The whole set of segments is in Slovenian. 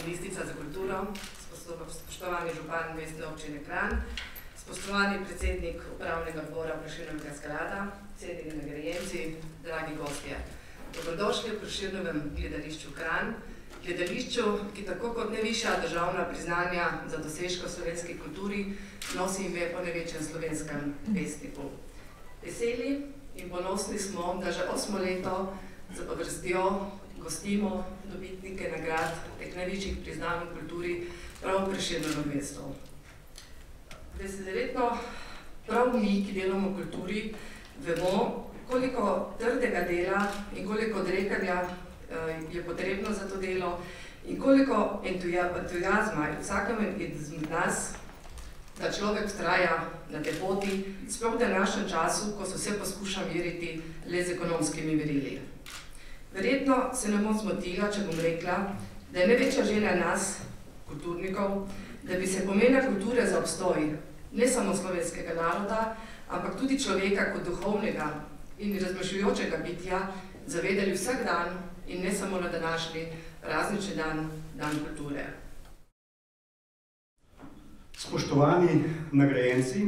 ministrica za kulturo, spoštovani župan Mestne občine Kranj, spoštovani predsednik upravnega odbora Prešernovega sklada, cenjeni nagrajenci, dragi gostje. Dobrodošli v Prešernovem gledališču Kranj, gledališču, ki tako kot najvišja državna priznanja za dosežke v slovenski kulturi nosi ime po največjem slovenskem pesniku. Veseli in ponosni smo, da že 8. leto zapovrstjo gostimo dobitnike nagrad teh največjih priznanj v kulturi prav v Prešernovem mestu. Verjetno prav mi, ki delamo v kulturi, vemo, koliko trdega dela in koliko odrekanja je potrebno za to delo in koliko entuziazma je vsakem izmed nas, da človek vztraja na tej poti, sploh v današnjem času, ko se vse poskuša meriti le z ekonomskimi merili. Verjetno se ne bom zmotila, če bom rekla, da je največja želja nas, kulturnikov, da bi se pomena kulture za obstoj ne samo slovenskega naroda, ampak tudi človeka kot duhovnega in razmišljujočega bitja zavedali vsak dan in ne samo na današnji praznični dan, dan kulture. Spoštovani nagrajenci,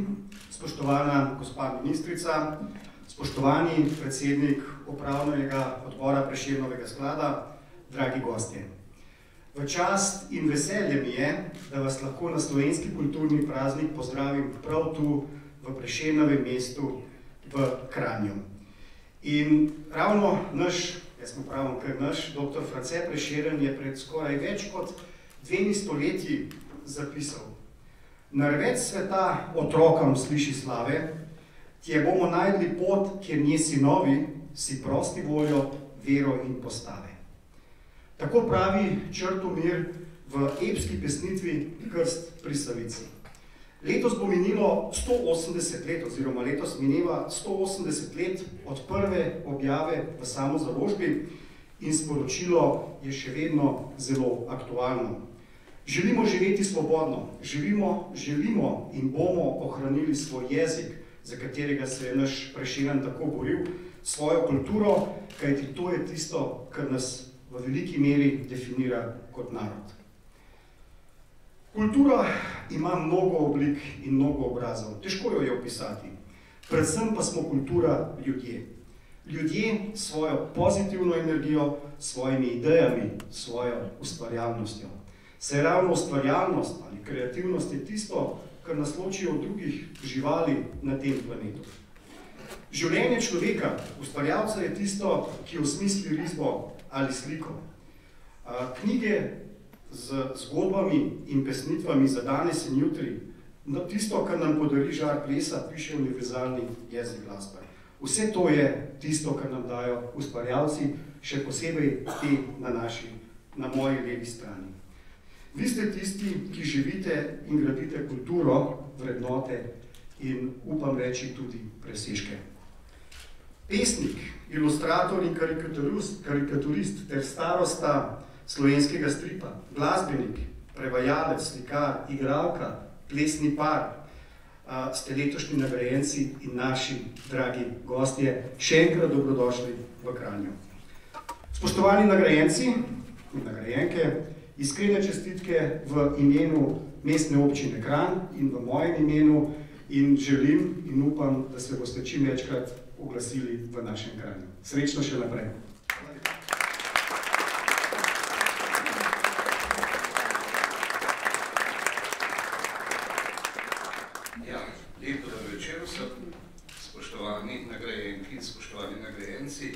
spoštovana gospa ministrica, spoštovani predsednik upravnega odbora Prešernovega sklada, dragi gostje. V čast in veselje mi je, da vas lahko na slovenski kulturni praznik pozdravim prav tu v Prešernovem mestu v Kranju. In ravno naš, jaz mu pravim kar naš, dr. France Prešeren je pred skoraj več kot 2 stoletji zapisal: "Narvec sveta otrokom sliši slave, tje bomo najdli pot, kjer nje sinovi si prosti voljo, vero in postave." Tako pravi Črtomir v epski pesnitvi Krst pri Savici. Letos bo minilo 180 let, oziroma letos mineva 180 let od prve objave v samozaložbi in sporočilo je še vedno zelo aktualno. Želimo živeti svobodno, želimo in bomo ohranili svoj jezik, za katerega se je naš Prešeren tako boril, svojo kulturo, kajti to je tisto, kar nas v veliki meri definira kot narod. Kultura ima mnogo oblik in mnogo obrazov, težko jo je opisati. Predvsem pa smo kultura ljudje. Ljudje s svojo pozitivno energijo, s svojimi idejami, s svojo ustvarjalnostjo. Saj ravno ustvarjalnost ali kreativnost je tisto, kar nas loči od drugih živali na tem planetu. Življenje človeka, ustvarjalca, je tisto, ki osmisli risbo ali sliko. Knjige z zgodbami in pesnitvami za danes in jutri, tisto, kar nam podari žar plesa, piše univerzalni jezik glasbe. Vse to je tisto, kar nam dajo ustvarjalci, še posebej ti na moji levi strani. Vi ste tisti, ki živite in gradite kulturo, vrednote in, upam reči, tudi presežke. Pesnik, ilustrator in karikaturist ter starosta slovenskega stripa, glasbenik, prevajalec, slikar, igralka, plesni par, ste letošnji nagrajenci in naši dragi gostje. Še enkrat dobrodošli v Kranju. Spoštovani nagrajenci in nagrajenke, iskrene čestitke v imenu Mestne občine Kranj in v mojem imenu in želim in upam, da se boste čim večkrat oglasili v našem Kranju. Srečno še naprej. Ja, lep dober večer vsem, spoštovani nagrajenki in spoštovani nagrajenci,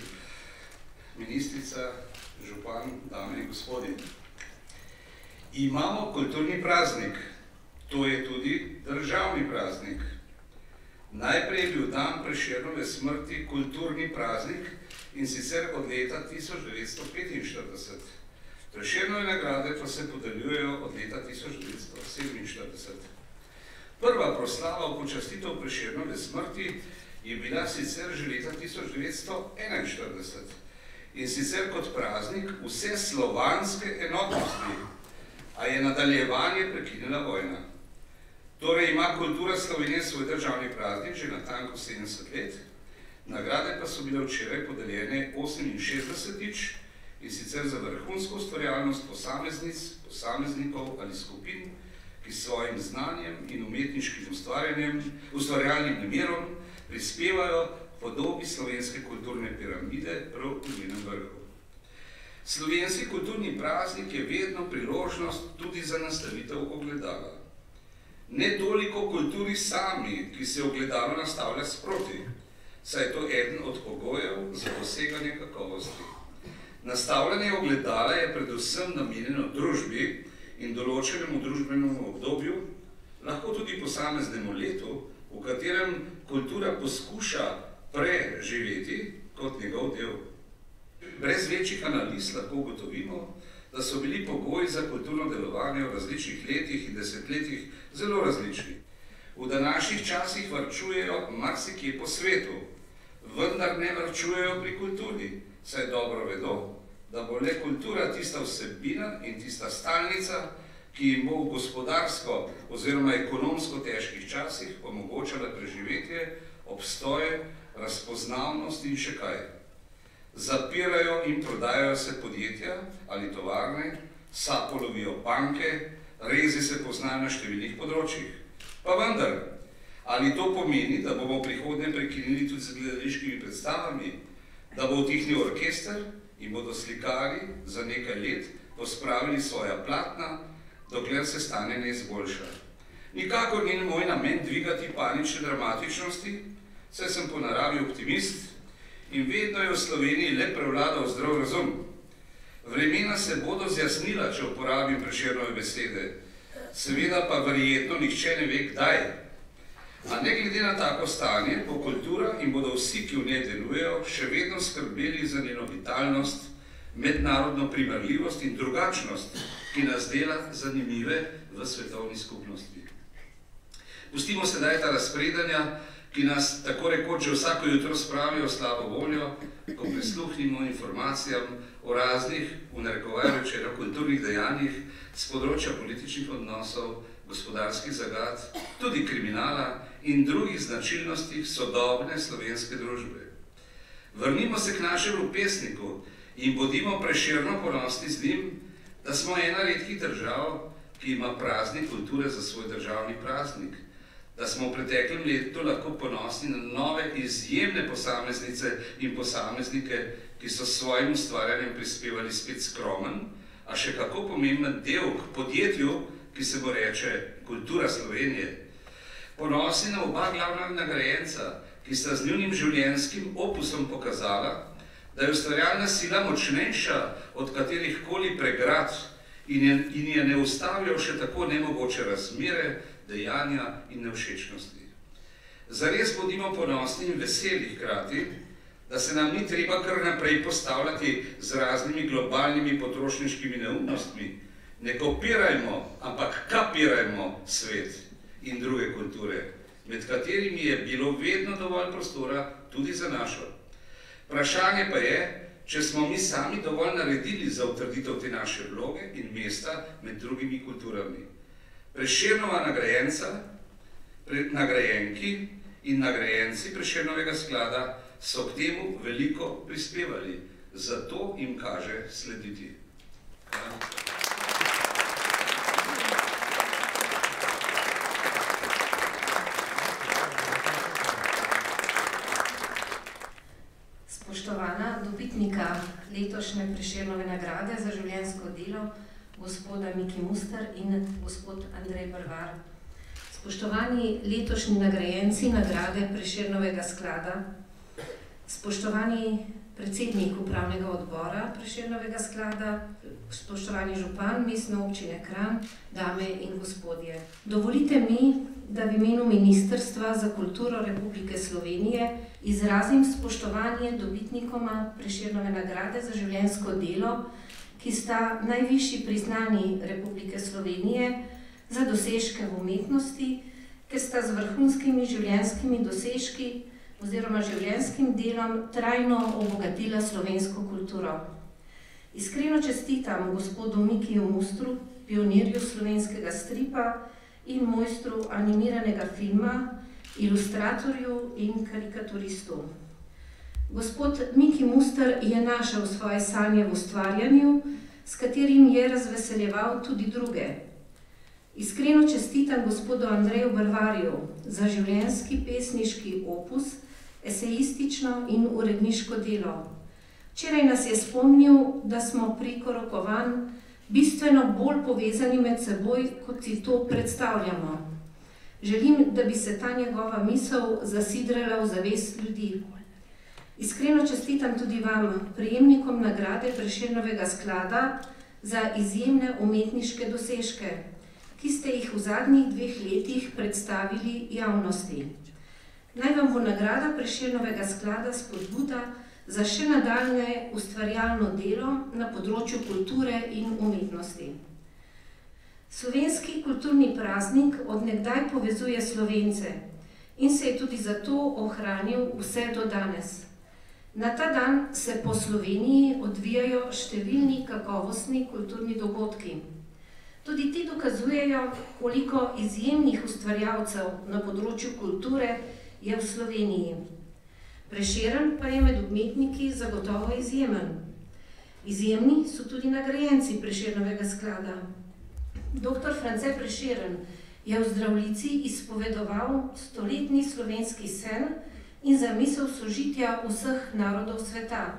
ministrica, župan, dame in gospodje. Imamo kulturni praznik, to je tudi državni praznik. Najprej je bil dan Prešernove smrti kulturni praznik in sicer od leta 1945. Prešernove nagrade pa se podeljujejo od leta 1947. Prva proslava v počastitev Prešernove smrti je bila sicer že leta 1941 in sicer kot praznik vse slovanske enotnosti, a je nadaljevanje prekinila vojna. Torej ima kultura Slovenije svoj državni praznik že natanko 70 let, nagrade pa so bile včeraj podeljene 68. in sicer za vrhunsko ustvarjalnost posameznic, posameznikov ali skupin, ki s svojim znanjem in umetniškim ustvarjalnim namenom prispevajo podobi slovenske kulturne piramide prav v njenem vrhu. Slovenski kulturni praznik je vedno priložnost tudi za nastavitev ogledala. Ne toliko kulturi sami, ki se ogledalo nastavlja sproti, saj je to eden od pogojev za doseganje kakovosti. Nastavljanje ogledala je predvsem namenjeno družbi in določenemu družbenemu obdobju, lahko tudi posameznemu letu, v katerem kultura poskuša preživeti kot njegov del. Brez večjih analiz lahko ugotovimo, da so bili pogoji za kulturno delovanje v različnih letih in desetletjih zelo različni. V današnjih časih varčujejo marsikje po svetu, vendar ne varčujejo pri kulturi, saj dobro vedo, da bo le kultura tista vsebina in tista stalnica, ki jim bo v gospodarsko oziroma ekonomsko težkih časih omogočala preživetje, obstoje, razpoznavnost in še kaj. Zapirajo in prodajajo se podjetja ali tovarne, sapo lovijo banke, rezi se poznajo na številnih področjih. Pa vendar, ali to pomeni, da bomo v prihodnje prekinili tudi z gledališkimi predstavami, da bo utihnil orkester in bodo slikarji za nekaj let pospravili svoja platna, dokler se stanje ne izboljša? Nikakor ni moj namen dvigati panične dramatičnosti, saj sem po naravi optimist in vedno je v Sloveniji le prevladal zdrav razum. Vremena se bodo zjasnila, če uporabim Prešernove besede, seveda pa verjetno nihče ne ve kdaj. A ne glede na tako stanje, bo kultura in bodo vsi, ki v njej delujejo, še vedno skrbeli za njeno vitalnost, mednarodno primerljivost in drugačnost, ki nas dela zanimive v svetovni skupnosti. Pustimo sedaj ta razpredanja, ki nas tako rekoč že vsako jutro spravijo slabo voljo, ko prisluhnimo informacijam o raznih, v narekovaju rečeno, kulturnih dejanjih z področja političnih odnosov, gospodarskih zagad, tudi kriminala in drugih značilnosti sodobne slovenske družbe. Vrnimo se k našemu pesniku in bodimo Prešerno ponosni z njim, da smo ena redkih držav, ki ima praznik kulture za svoj državni praznik, da smo v preteklem letu lahko ponosni na nove izjemne posameznice in posameznike, ki so s svojim ustvarjanjem prispevali spet skromen, a še kako pomemben del k podjetju, ki se mu reče Kultura Slovenije. Ponosni na oba glavna nagrajenca, ki sta z njunim življenjskim opusom pokazala, da je ustvarjalna sila močnejša od katerihkoli pregrad in je ne ustavijo še tako nemogoče razmere, dejanja in nevšečnosti. Zares bodimo ponosni in veseli hkrati, da se nam ni treba kar naprej postavljati z raznimi globalnimi potrošniškimi neumnostmi. Ne kopirajmo, ampak kapirajmo svet in druge kulture, med katerimi je bilo vedno dovolj prostora tudi za našo. Vprašanje pa je, če smo mi sami dovolj naredili za utrditev te naše vloge in mesta med drugimi kulturami. Prešernova nagrajenca, nagrajenki in nagrajenci Prešernovega sklada so k temu veliko prispevali, zato jim kaže slediti. Spoštovana dobitnika letošnje Prešernove nagrade za življenjsko delo, gospoda Miki Muster in gospod Andrej Brvar. Spoštovani letošnji nagrajenci nagrade Prešernovega sklada, spoštovani predsednik upravnega odbora Prešernovega sklada, spoštovani župan Mestne občine Kranj, dame in gospodje. Dovolite mi, da v imenu Ministrstva za kulturo Republike Slovenije izrazim spoštovanje dobitnikoma Prešernove nagrade za življenjsko delo, ki sta najvišji priznani Republike Slovenije za dosežke v umetnosti, ker sta z vrhunskimi življenjskimi dosežki oziroma življenjskim delom trajno obogatila slovensko kulturo. Iskreno čestitam gospodu Mikiju Mustru, pionirju slovenskega stripa in mojstru animiranega filma, ilustratorju in karikaturistu. Gospod Miki Muster je našel svoje sanje v ustvarjanju, s katerim je razveseljeval tudi druge. Iskreno čestitam gospodu Andreju Brvarju za življenjski pesniški opus, esejistično in uredniško delo. Včeraj nas je spomnil, da smo preko rokovanj bistveno bolj povezani med seboj, kot si to predstavljamo. Želim, da bi se ta njegova misel zasidrala v zavest ljudi. Iskreno čestitam tudi vam, prejemnikom nagrade Prešernovega sklada, za izjemne umetniške dosežke, ki ste jih v zadnjih 2 letih predstavili javnosti. Naj vam bo nagrada Prešernovega sklada spodbuda za še nadaljnje ustvarjalno delo na področju kulture in umetnosti. Slovenski kulturni praznik od nekdaj povezuje Slovence in se je tudi zato ohranil vse do danes. Na ta dan se po Sloveniji odvijajo številni kakovostni kulturni dogodki. Tudi ti dokazujejo, koliko izjemnih ustvarjalcev na področju kulture je v Sloveniji. Prešeren pa je med umetniki zagotovo izjemen. Izjemni so tudi nagrajenci Prešernovega sklada. Dr. France Prešeren je v Zdravljici izpovedoval stoletni slovenski sen in zamisel sožitja vseh narodov sveta.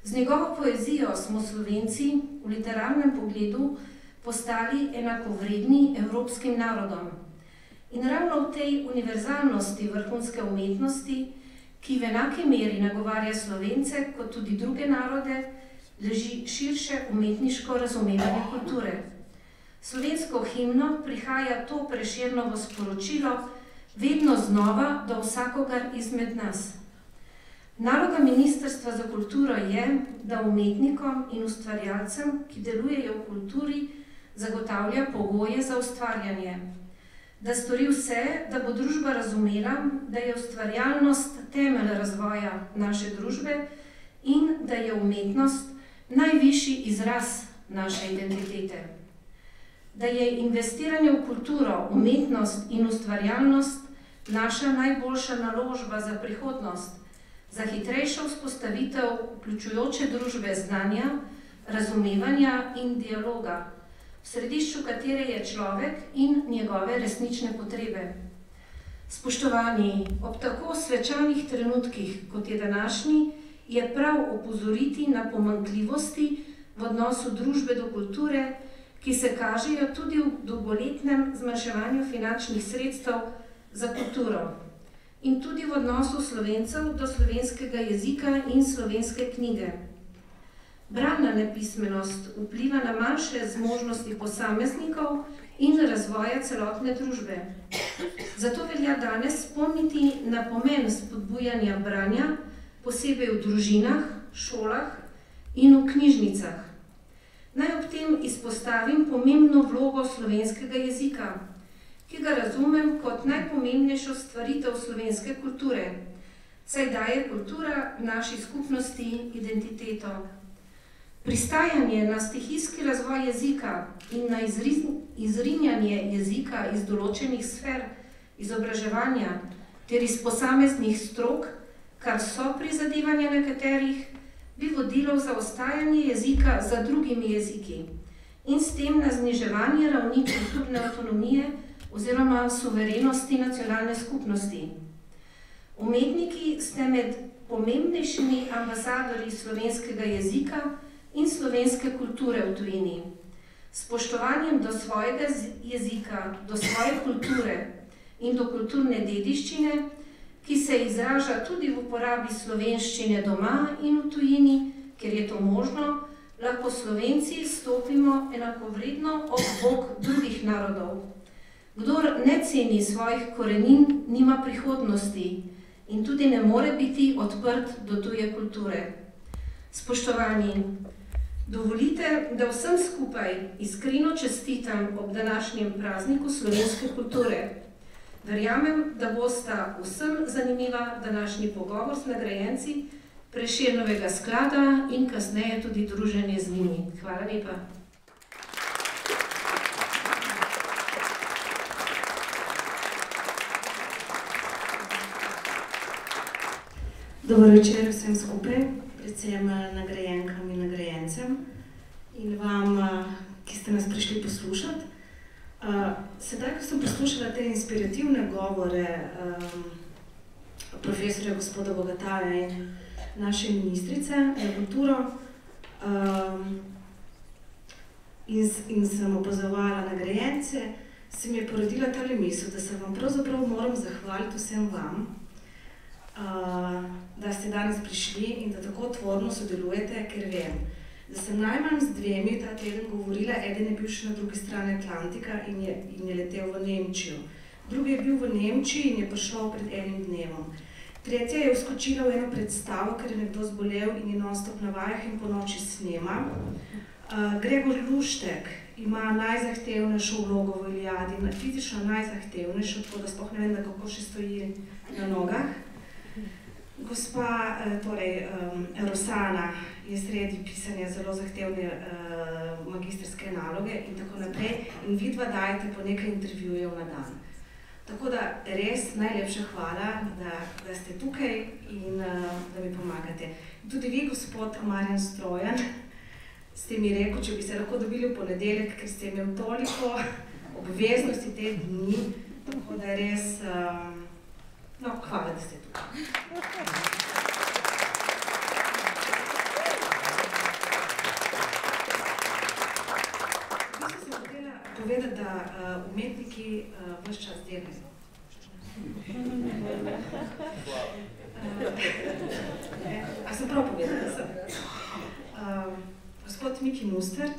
Z njegovo poezijo smo Slovenci v literarnem pogledu postali enakovredni evropskim narodom. In ravno v tej univerzalnosti vrhunske umetnosti, ki v enaki meri nagovarja Slovence kot tudi druge narode, leži širše umetniško razumevanje kulture. Slovensko himno prihaja to Prešernovo sporočilo vedno znova do vsakogar izmed nas. Naloga Ministrstva za kulturo je, da umetnikom in ustvarjalcem, ki delujejo v kulturi, zagotavlja pogoje za ustvarjanje. Da stori vse, da bo družba razumela, da je ustvarjalnost temelj razvoja naše družbe in da je umetnost najvišji izraz naše identitete. Da je investiranje v kulturo, umetnost in ustvarjalnost naša najboljša naložba za prihodnost, za hitrejšo vzpostavitev vključujoče družbe znanja, razumevanja in dialoga, v središču katere je človek in njegove resnične potrebe. Spoštovani, ob tako svečanih trenutkih, kot je današnji, je prav opozoriti na pomanjkljivosti v odnosu družbe do kulture, ki se kažejo tudi v dolgoletnem zmanjševanju finančnih sredstev za kulturo in tudi v odnosu Slovencev do slovenskega jezika in slovenske knjige. Bralna nepismenost vpliva na manjše zmožnosti posameznikov in razvoja celotne družbe. Zato velja danes spomniti na pomen spodbujanja branja, posebej v družinah, šolah in v knjižnicah. Naj ob tem izpostavim pomembno vlogo slovenskega jezika, ki ga razumem kot najpomembnejšo stvaritev slovenske kulture, saj daje kultura naši skupnosti identiteto. Pristajanje na stihijski razvoj jezika in na izrinjanje jezika iz določenih sfer izobraževanja ter iz posameznih strok, kar so prizadevanja nekaterih, bi vodilo v zaostajanje jezika za drugimi jeziki in s tem na zniževanje ravni kulturne avtonomije oziroma suverenosti nacionalne skupnosti. Umetniki ste med pomembnejšimi ambasadorji slovenskega jezika in slovenske kulture v tujini. Spoštovanjem do svojega jezika, do svoje kulture in do kulturne dediščine, ki se izraža tudi v uporabi slovenščine doma in v tujini, ker je to možno, lahko Slovenci stopimo enakovredno ob bok drugih narodov. Kdor ne ceni svojih korenin, nima prihodnosti in tudi ne more biti odprt do tuje kulture. Spoštovani, dovolite, da vsem skupaj iskreno čestitam ob današnjem prazniku slovenske kulture. Verjamem, da bosta vsem zanimiva današnji pogovor z nagrajenci Prešernovega sklada in kasneje tudi druženje z njimi. Hvala lepa. Dober večer vsem skupaj, predvsem nagrajenkam in nagrajencem in vam, ki ste nas prišli poslušati. Sedaj, ko sem poslušala te inspirativne govore profesorja gospoda Bogataja in naše ministrice za kulturo in sem opazovala nagrajence, se mi je porodila tale misel, da se vam pravzaprav moram zahvaliti vsem vam, da ste danes prišli in da tako tvorno sodelujete, ker vem, da sem najmanj z dvemi ta teden govorila, eden je bil še na drugi strani Atlantika in je letel v Nemčijo. Drugi je bil v Nemčiji in je prišel pred enim dnevom. Tretja je vskočila v eno predstavo, ker je nekdo zbolel in je non-stop na vajah in po noči snema. Gregor Luštek ima najzahtevnejšo vlogo v Iliadi, fizično najzahtevnejšo, tako da sploh ne vem, da kako še stoji na nogah. Gospa, torej Rosana, je sredi pisanja zelo zahtevne magistrske naloge in tako naprej in vidva dajete po nekaj intervjujev na dan. Tako da res najlepša hvala, da ste tukaj in da mi pomagate. Tudi vi, gospod Marjan Strojan, ste mi rekel, če bi se lahko dobili v ponedeljek, ker ste imeli toliko obveznosti te dni, tako da res, no, hvala, da ste tukaj. Bi se hotela povedati, da umetniki ves čas delajo. A sem prav povedala? Gospod Miki Muster,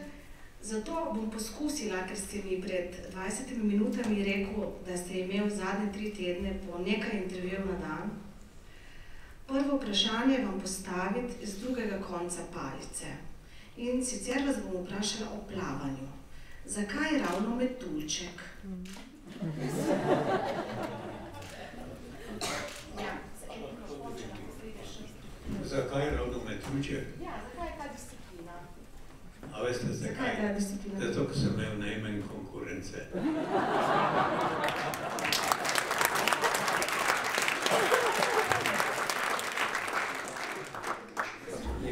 zato bom poskusila, ker ste mi pred 20 minutami rekel, da ste imel zadnje 3 tedne po nekaj intervjujev na dan. Prvo vprašanje vam postaviti z drugega konca palice. In sicer vas bom vprašala o plavanju. Zakaj ravno metuljček? Zakaj ravno metuljček? Ja, zakaj je ta disciplina? A veste zakaj? Zakaj je ta disciplina? Zato, ko sem imel najmanj konkurence.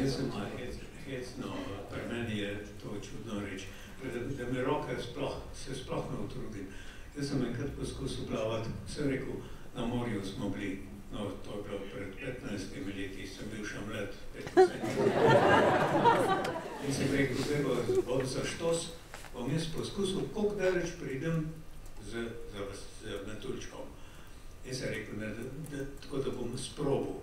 Jaz sem hecno, pri meni je to čudno reč, da me roke se sploh ne utrudim. Jaz sem enkrat poskusil plavati, sem rekel, na morju smo bili, no, to je bilo pred 15 leti, sem bil še mlad, 15. In sem rekel, da bom za štos, bom jaz poskusil, koliko daleč pridem z metuljčkom. Jaz sem rekel, tako da bom sprobil.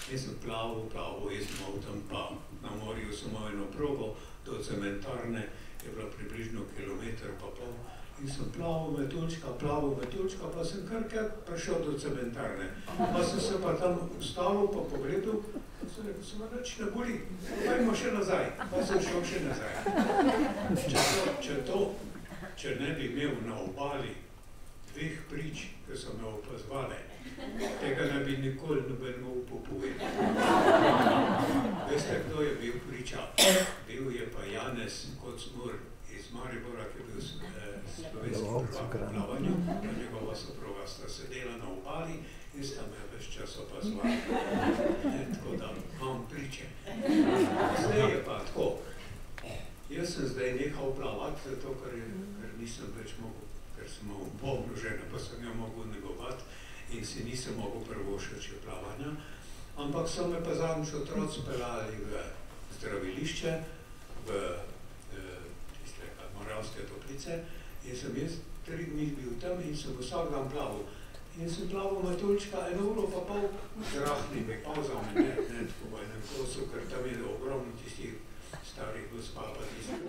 Jaz sem plaval, jaz sem imel tam pa na morju, sem imel eno progo do cementarne, je bilo približno kilometer pa pol. In sem plaval metuljčka, pa sem kar prišel do cementarne. Pa sem se pa tam ustavil, pa pogledal, pa sem rekel, se me nič ne boli, pojmo še nazaj. Pa sem šel še nazaj. Če ne bi imel na obali 2 prič, ki so me opazovali, tega ne bi nikoli noben mogel popovedati. Veste, kdo je bil priča? Bil je pa Janez Kocmur iz Maribora, ki je bil slovenski prvak v plavanju, pa njegova soproga sta sedela na obali in sta me ves čas opazovali. Tako da imam priče. Zdaj je pa tako. Jaz sem zdaj nehal plavati, zato ker nisem več mogel, ker sem imel polno žene, pa sem jo mogel negovati in si nisem mogel prvošati še plavanja. Ampak so me pa zadnjič otroci peljali v zdravilišče, v tiste Moravske Toplice in sem jaz 3 dni bil tam in sem vsak dan plaval. In sem plaval metuljčka 1 uro pa pol z rahlimi pauzami, ne tako v enem kosu, ker tam je ogromno tistih starih gospa pa tistih.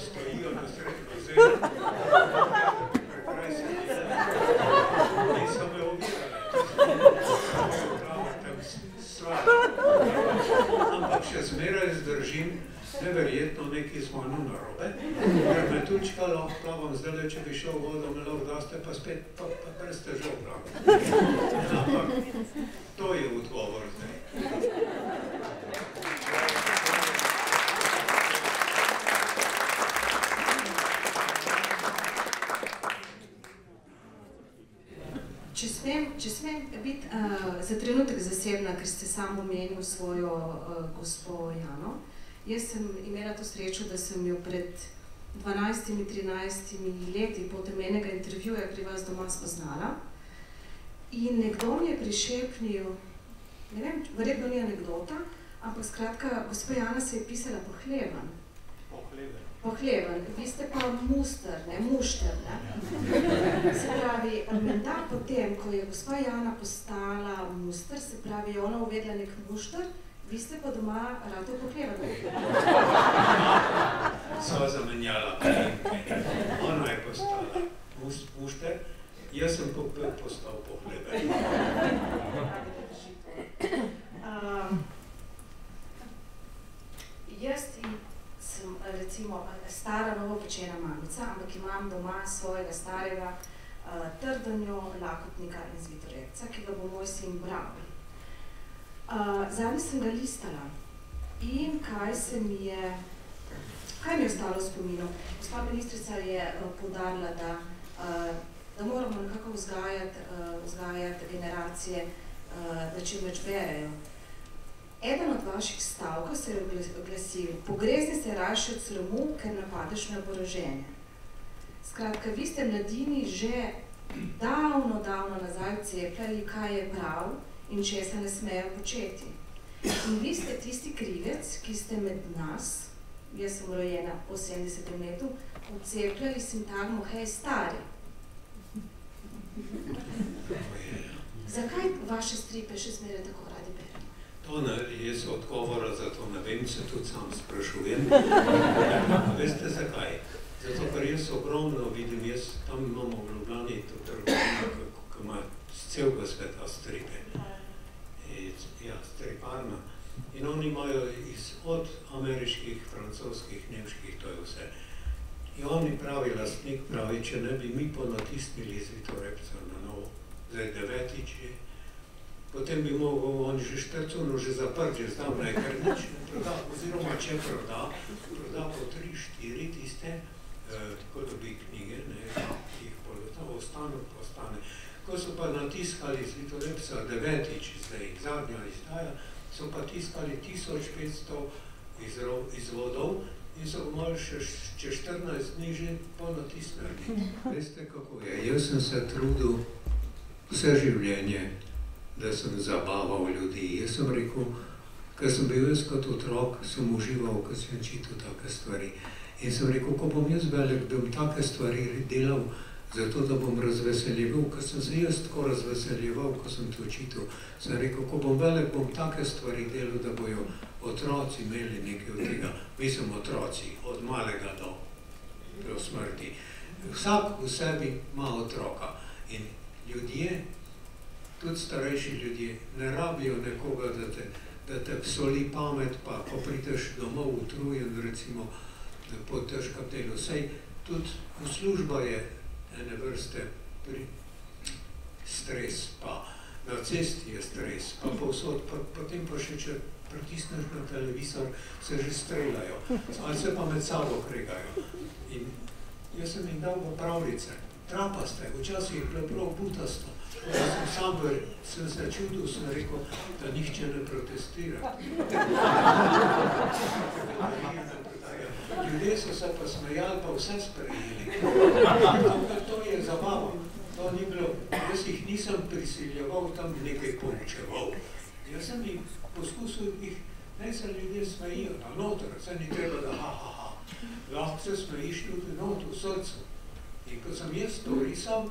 Stojijo na sredi bazena, prekraj se delajo in so me ovirale. Tam slabo. Ampak še zmeraj zdržim, neverjetno nekaj z mano narobe, ker metuljčka lahko plavam zdaj, če bi šel vodo, me lahko daste, pa spet pa brez težav plavam. Ampak to je odgovor zdaj. Če smem biti za trenutek zasebna, ker ste sam omenil svojo gospo Jano. Jaz sem imela to srečo, da sem jo pred 12-13 leti po temenega intervjuja pri vas doma spoznala. In nekdo mi je prišepnil, ne vem, verjetno ni anekdota, ampak skratka, gospa Jana se je pisala Pohleven. Pohleven. Vi ste pa Muster, ne? Mušter, ne? Se pravi, menda potem, ko je gospa Jana postala Muster, se pravi, je ona uvedla nek Mušter, vi ste pa doma rado Pohleven. Sva zamenjala. Ona je postala Mušter, jaz sem postal Pohleven. Jaz sem recimo stara novopečena mamica, ampak imam doma svojega starega trdanjo, lakotnika in zvitorevca, ki ga bo moj sin bral. Zadnji sem ga listala in kaj mi je ostalo v spominu? Gospa ministrica je poudarila, da moramo nekako vzgajati generacije, da čim več berejo. Eden od vaših stavkov se je oglasil, pogrezni se raje od sramu, ker napadeš na oboroženje. Skratka, vi ste mladini že davno nazaj cepljali, kaj je prav in česa ne smejo početi. In vi ste tisti krivec, ki ste med nas, jaz sem rojena po 70. letu, odcepljali sintagmo, hej, stari. Zakaj vaše stripe še zmeraj tako radi beremo? To jaz odgovora za to ne vem, se tudi sam sprašujem. Veste zakaj? Zato, ker jaz ogromno vidim, jaz tam imamo v Ljubljani to trgovino, ki ima z celega sveta stripe. Ja, striparna. In oni imajo od ameriških, francoskih, nemških, to je vse. In oni pravi, lastnik pravi, če ne bi mi ponatisnili zvitorepca na novo, zdaj 9. je, potem bi mogel on že štercuno že zaprt, že zdavnaj, ker nič ne proda, oziroma če proda po 3-4 tiste, tako dobi knjige, jih ostane. Ko so pa natiskali zvitorepca 9. zdaj, zadnja izdaja, so pa tiskali 1500 izvodov in so malo še čez 14 dni že ponatisnili. Veste, kako je? Jaz sem se trudil vse življenje, da sem zabaval ljudi. Jaz sem rekel, ker sem bil jaz kot otrok, sem užival, ko sem čital take stvari. In sem rekel, ko bom jaz velik, da bom take stvari delal, zato da bom razveseljeval, ker sem se jaz tako razveseljeval, ko sem to čital. Sem rekel, ko bom velik, bom take stvari delal, da bojo otroci imeli nekaj od tega. Mislim, otroci, od malega do smrti. Vsak v sebi ima otroka. In ljudje, tudi starejši ljudje, ne rabijo nekoga, da te soli pamet, pa ko prideš domov utrujen, recimo, po težkem delu. Sej tudi v služba je ene vrste stres, pa na cesti je stres, pa povsod, potem pa še, če pritisneš na televizor, se že streljajo, ali se pa med sabo kregajo. In jaz sem jim dal pravljice, trapaste, včasih je bilo prav butasto. Sem se čudil, sem rekel, da nihče ne protestira. Ljudje so se pa smejali, pa vse sprejeli. To je zabava. To ni bilo, jaz jih nisem prisiljeval, tam nekaj poučeval. Jaz sem jih poskusil, naj se ljudje smejijo, na noter, se ni treba, da ha. Lahko se smejiš tudi noter, v srcu. In ko sem jaz to risal,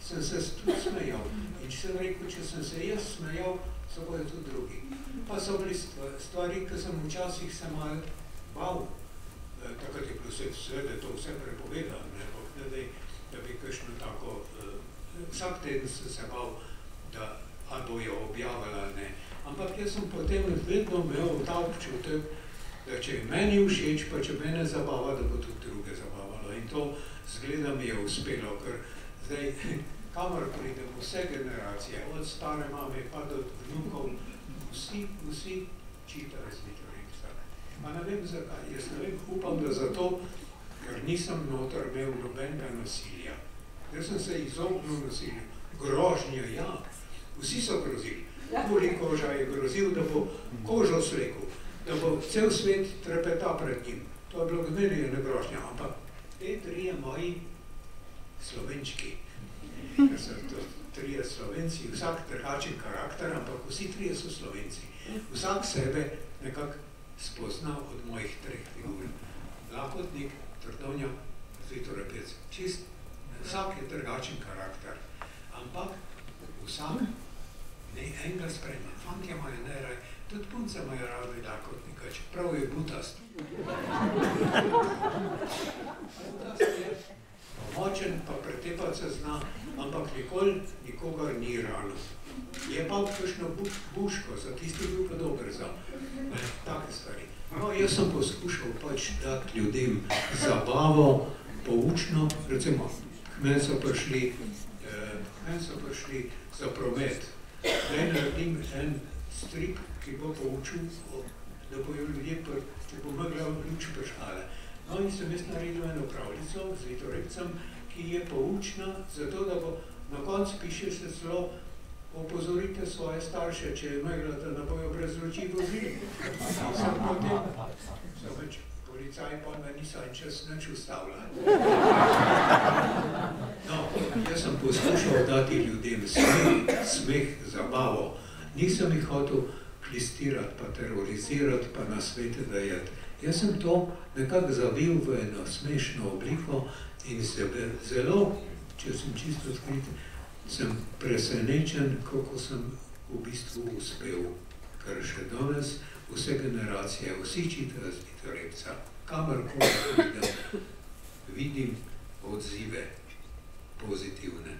sem se tudi smejal. In če sem rekel, če sem se jaz smejal, so bojo tudi drugi. Pa so bili stvari, ki sem včasih se malo bal. Takrat je bilo seveda to vse prepovedano, da bi kakšno tako, vsak teden sem se bal, da ali bojo objavili ali ne. Ampak jaz sem potem vedno imel ta občutek, da če je meni všeč, pa če mene zabava, da bo tudi druge zabavalo. In to zgleda mi je uspelo, ker zdaj, kamor pridem, vse generacije, od stare mame pa do vnukov, vsi čitajo zvitorepca. Pa ne vem zakaj, jaz ne vem, upam, da zato, ker nisem noter imel nobenega nasilja. Jaz sem se izognil nasilju. grožnja, ja. Vsi so grozili. Kuli koža je grozil, da bo kožo slekel, da bo cel svet trepeta pred njim. To je bilo gmenjena grožnja, ampak te trije moji Slovenčki, ker so to trije Slovenci, vsak drugačen karakter, ampak vsi trije so Slovenci. Vsak sebe nekako spoznal od mojih treh figur. Lakotnik, Trdonja, Zvitorepec. Čist, vsak je drugačen karakter, ampak vsak ne enega sprejme. Fantje imajo najraj, tudi punce imajo radi lakotnika, čeprav je butast. Butast je močen, pa pretepati se zna, ampak nikoli nikogar ni rano. Je pa kakšno buško, za tisti bil pa dober za take stvari. No, jaz sem poskušal pač dati ljudem zabavo, poučno, recimo, k meni so prišli za promet. Zdaj naredim en strip, ki bo poučil, da bojo ljudje, če bo mogla luč pršale. No in sem jaz naredil eno pravljico z Vitorepcem, ki je poučna, zato da bo na koncu piše se celo opozorite svoje starše, če je megla, da ne bojo brez luči vozili. Sem potem, več policaj pa me niso en čas nič ustavila. No, jaz sem poskušal dati ljudem smeh, zabavo. Nisem jih hotel klistirati, pa terorizirati, pa na svete dajati. Jaz sem to nekako zavil v eno smešno obliko in zelo, če sem čisto odkrit, sem presenečen, kako sem v bistvu uspel. Ker še danes vse generacije, vsi čitajo z Vitorepca, kamorkoli pridem, vidim odzive pozitivne.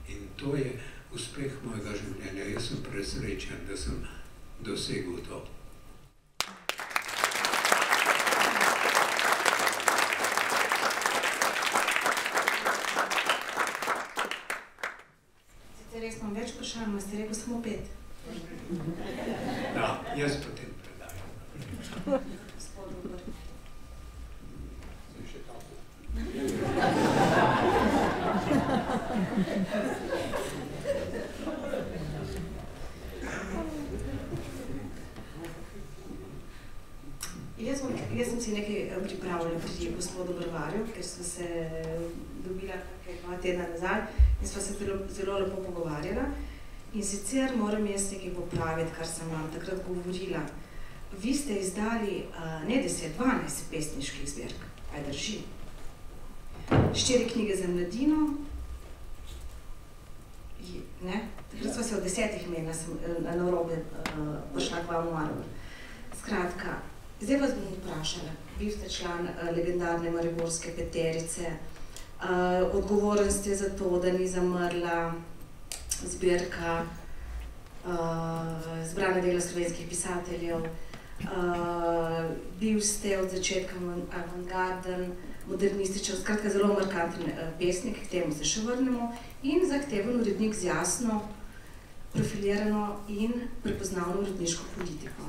In to je uspeh mojega življenja. Jaz sem presrečen, da sem dosegel to. Sicer res imam več vprašanj, ma ste rekel samo 5. Da, jaz potem predajam. Gospod Rupert. Sem še tabu. Jaz sem si nekaj pripravila pri gospodu Brvarju, ker smo se dobila nekaj 2 tedna nazaj in smo se zelo lepo pogovarjala. In sicer moram jaz nekaj popraviti, kar sem vam takrat govorila. Vi ste izdali ne 10, 12 pesniških zbirk, kaj drži. 4 knjige za mladino, ne? Takrat sva se v 10 imela, sem na narobe prišla k vam v Maribor. Skratka, zdaj vas bom vprašala, bil ste član legendarne mariborske peterice, odgovoren ste za to, da ni zamrla zbirka zbrana dela slovenskih pisateljev, bil ste od začetka avantgarden, modernističen, skratka zelo markanten pesnik, k temu se še vrnemo, in zahteven urednik z jasno, profilirano in prepoznavno uredniško politiko.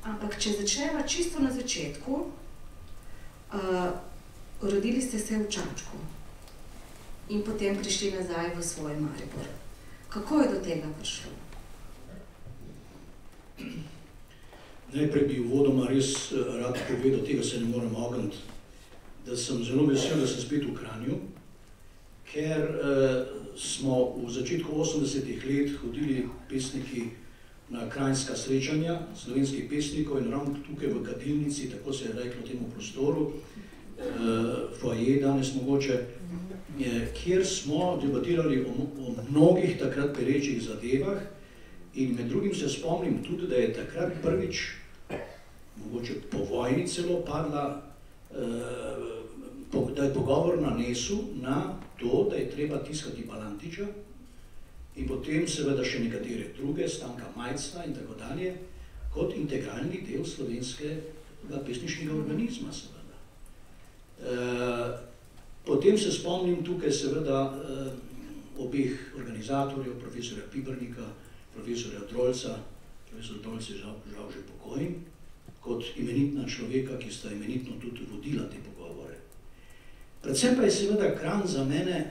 Ampak, če začneva čisto na začetku, rodili ste se v Čačku in potem prišli nazaj v svoj Maribor. Kako je do tega prišlo? Najprej bi uvodoma res rad povedal, tega se ne morem ogniti, da sem zelo vesel, da sem spet v Kranju, ker smo v začetku 80-ih let hodili pesniki na krajinska srečanja slovenskih pesnikov in ravno tukaj v Kadilnici, tako se je reklo temu prostoru, foaje danes mogoče, kjer smo debatirali o mnogih takrat perečih zadevah in med drugim se spomnim tudi, da je takrat prvič, mogoče po vojni celo, padla, da je pogovor nanesel na to, da je treba tiskati Balantiča in potem seveda še nekatere druge, Stanka Majcna in tako dalje, kot integralni del slovenskega pesniškega organizma seveda. Potem se spomnim tukaj seveda obeh organizatorjev, profesorja Pibernika, profesorja Drolca, profesor Drolc je žal že pokojni, kot imenitna človeka, ki sta imenitno tudi vodila te pogovore. Predvsem pa je seveda Kranj za mene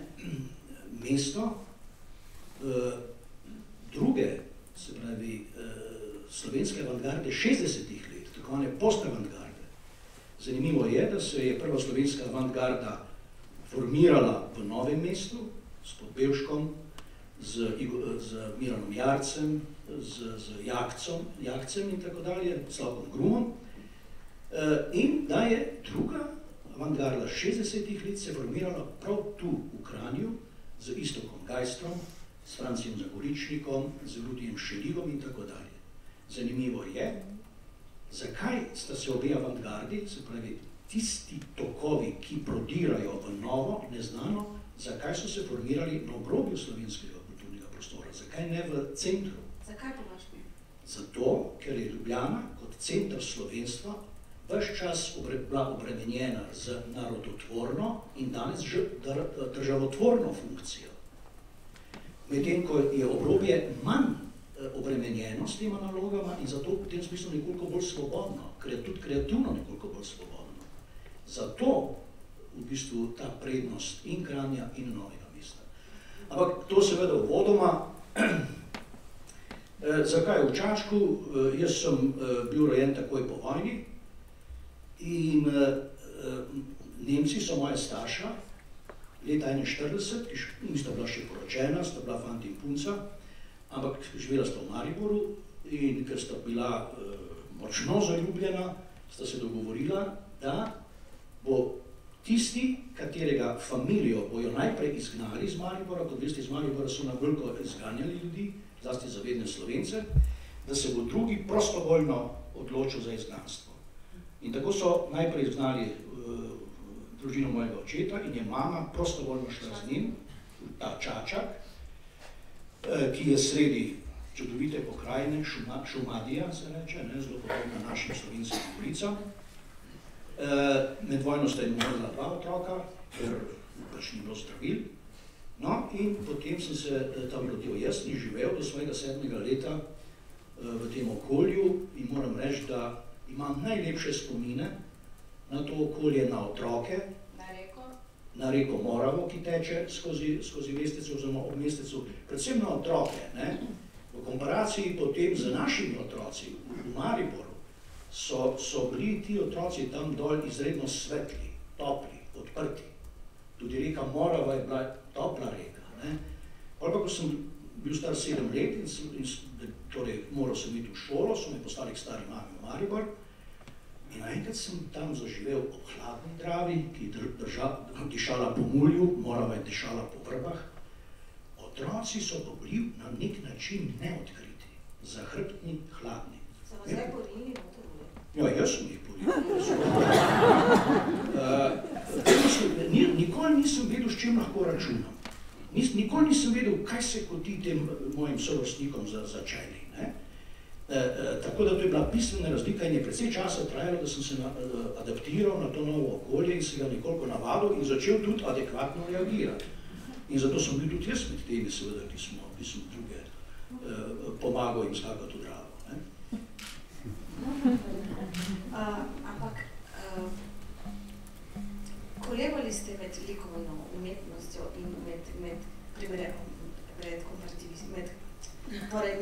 mesto, druge, se pravi, slovenske avantgarde 60-ih let, tako zvane postavantgarde. Zanimivo je, da se je prva slovenska avantgarda formirala v Novem mestu, s Podbevškom, z Miranom Jarcem, z Jakcem in tako dalje, Slavkom Grumom, in da je druga avantgarda 60-ih let se formirala prav tu v Kranju, z Iztokom Gajstrom, s Francijem Zagoričnikom, z Rudijem Šeligom in tako dalje. Zanimivo je, zakaj sta se obe avantgardi, se pravi tisti tokovi, ki prodirajo v novo, neznano, zakaj so se formirali na obrobju slovenskega kulturnega prostora, zakaj ne v centru? Zakaj po vašem? Zato, ker je Ljubljana kot center slovenstva ves čas bila obremenjena z narodotvorno in danes že državotvorno funkcijo. Medtem, ko je obrobje manj obremenjeno s tema nalogama in zato v tem smislu nekoliko bolj svobodno, tudi kreativno nekoliko bolj svobodno. Zato v bistvu ta prednost in Kranja in Novega mesta. Ampak to seveda uvodoma. Zakaj v Čačku? Jaz sem bil rojen takoj po vojni in Nemci so moja starša leta 41, ki nista bila še poročena, sta bila fant in punca, ampak živela sta v Mariboru in ker sta bila močno zaljubljena, sta se dogovorila, da bo tisti, katerega familijo bojo najprej izgnali iz Maribora, kot veste, iz Maribora so na veliko izganjali ljudi, zlasti zavedne Slovence, da se bo drugi prostovoljno odločil za izgnanstvo. In tako so najprej izgnali družino mojega očeta in je mama prostovoljno šla z njim, ta Čačak, ki je sredi čudovite pokrajine, Šumadija se reče, zelo podobna našim slovenskim ulicam. Med vojno sta jim umrla 2 otroka, ker pač ni bilo zdravil. No, in potem sem se tam rodil jaz in živel do svojega 7. leta v tem okolju in moram reči, da imam najlepše spomine na to okolje, na otroke, na reko Moravo, ki teče skozi Mestecu oziroma ob Mestecu, predvsem na otroke. V komparaciji potem z našimi otroci v Mariboru so bili ti otroci tam dol izredno svetli, topli, odprti. Tudi reka Morava je bila topla reka. Pa ko sem bil star 7 let in torej moral sem iti v šolo, so me poslali k stari mami v Maribor in naenkrat sem tam zaživel ob hladni Dravi, ki je dišala po mulju, Morava je dišala po vrbah. Otroci so pa bili na nek način neodkriti, zahrbtni, hladni. So vas zdaj borili na to? Ja, jaz sem jih boril. Nikoli nisem vedel, s čim lahko računam. Nikoli nisem vedel, kaj se koti tem mojim sovrstnikom za čajli. Tako da to je bila bistvena razlika in je precej časa trajalo, da sem se adaptiral na to novo okolje in se ga nekoliko navadil in začel tudi adekvatno reagirati. In zato sem bil tudi jaz med temi, seveda, ki sem druge pomagal jim skakati v Dravo. Ampak kolebali ste med likovno umetnostjo in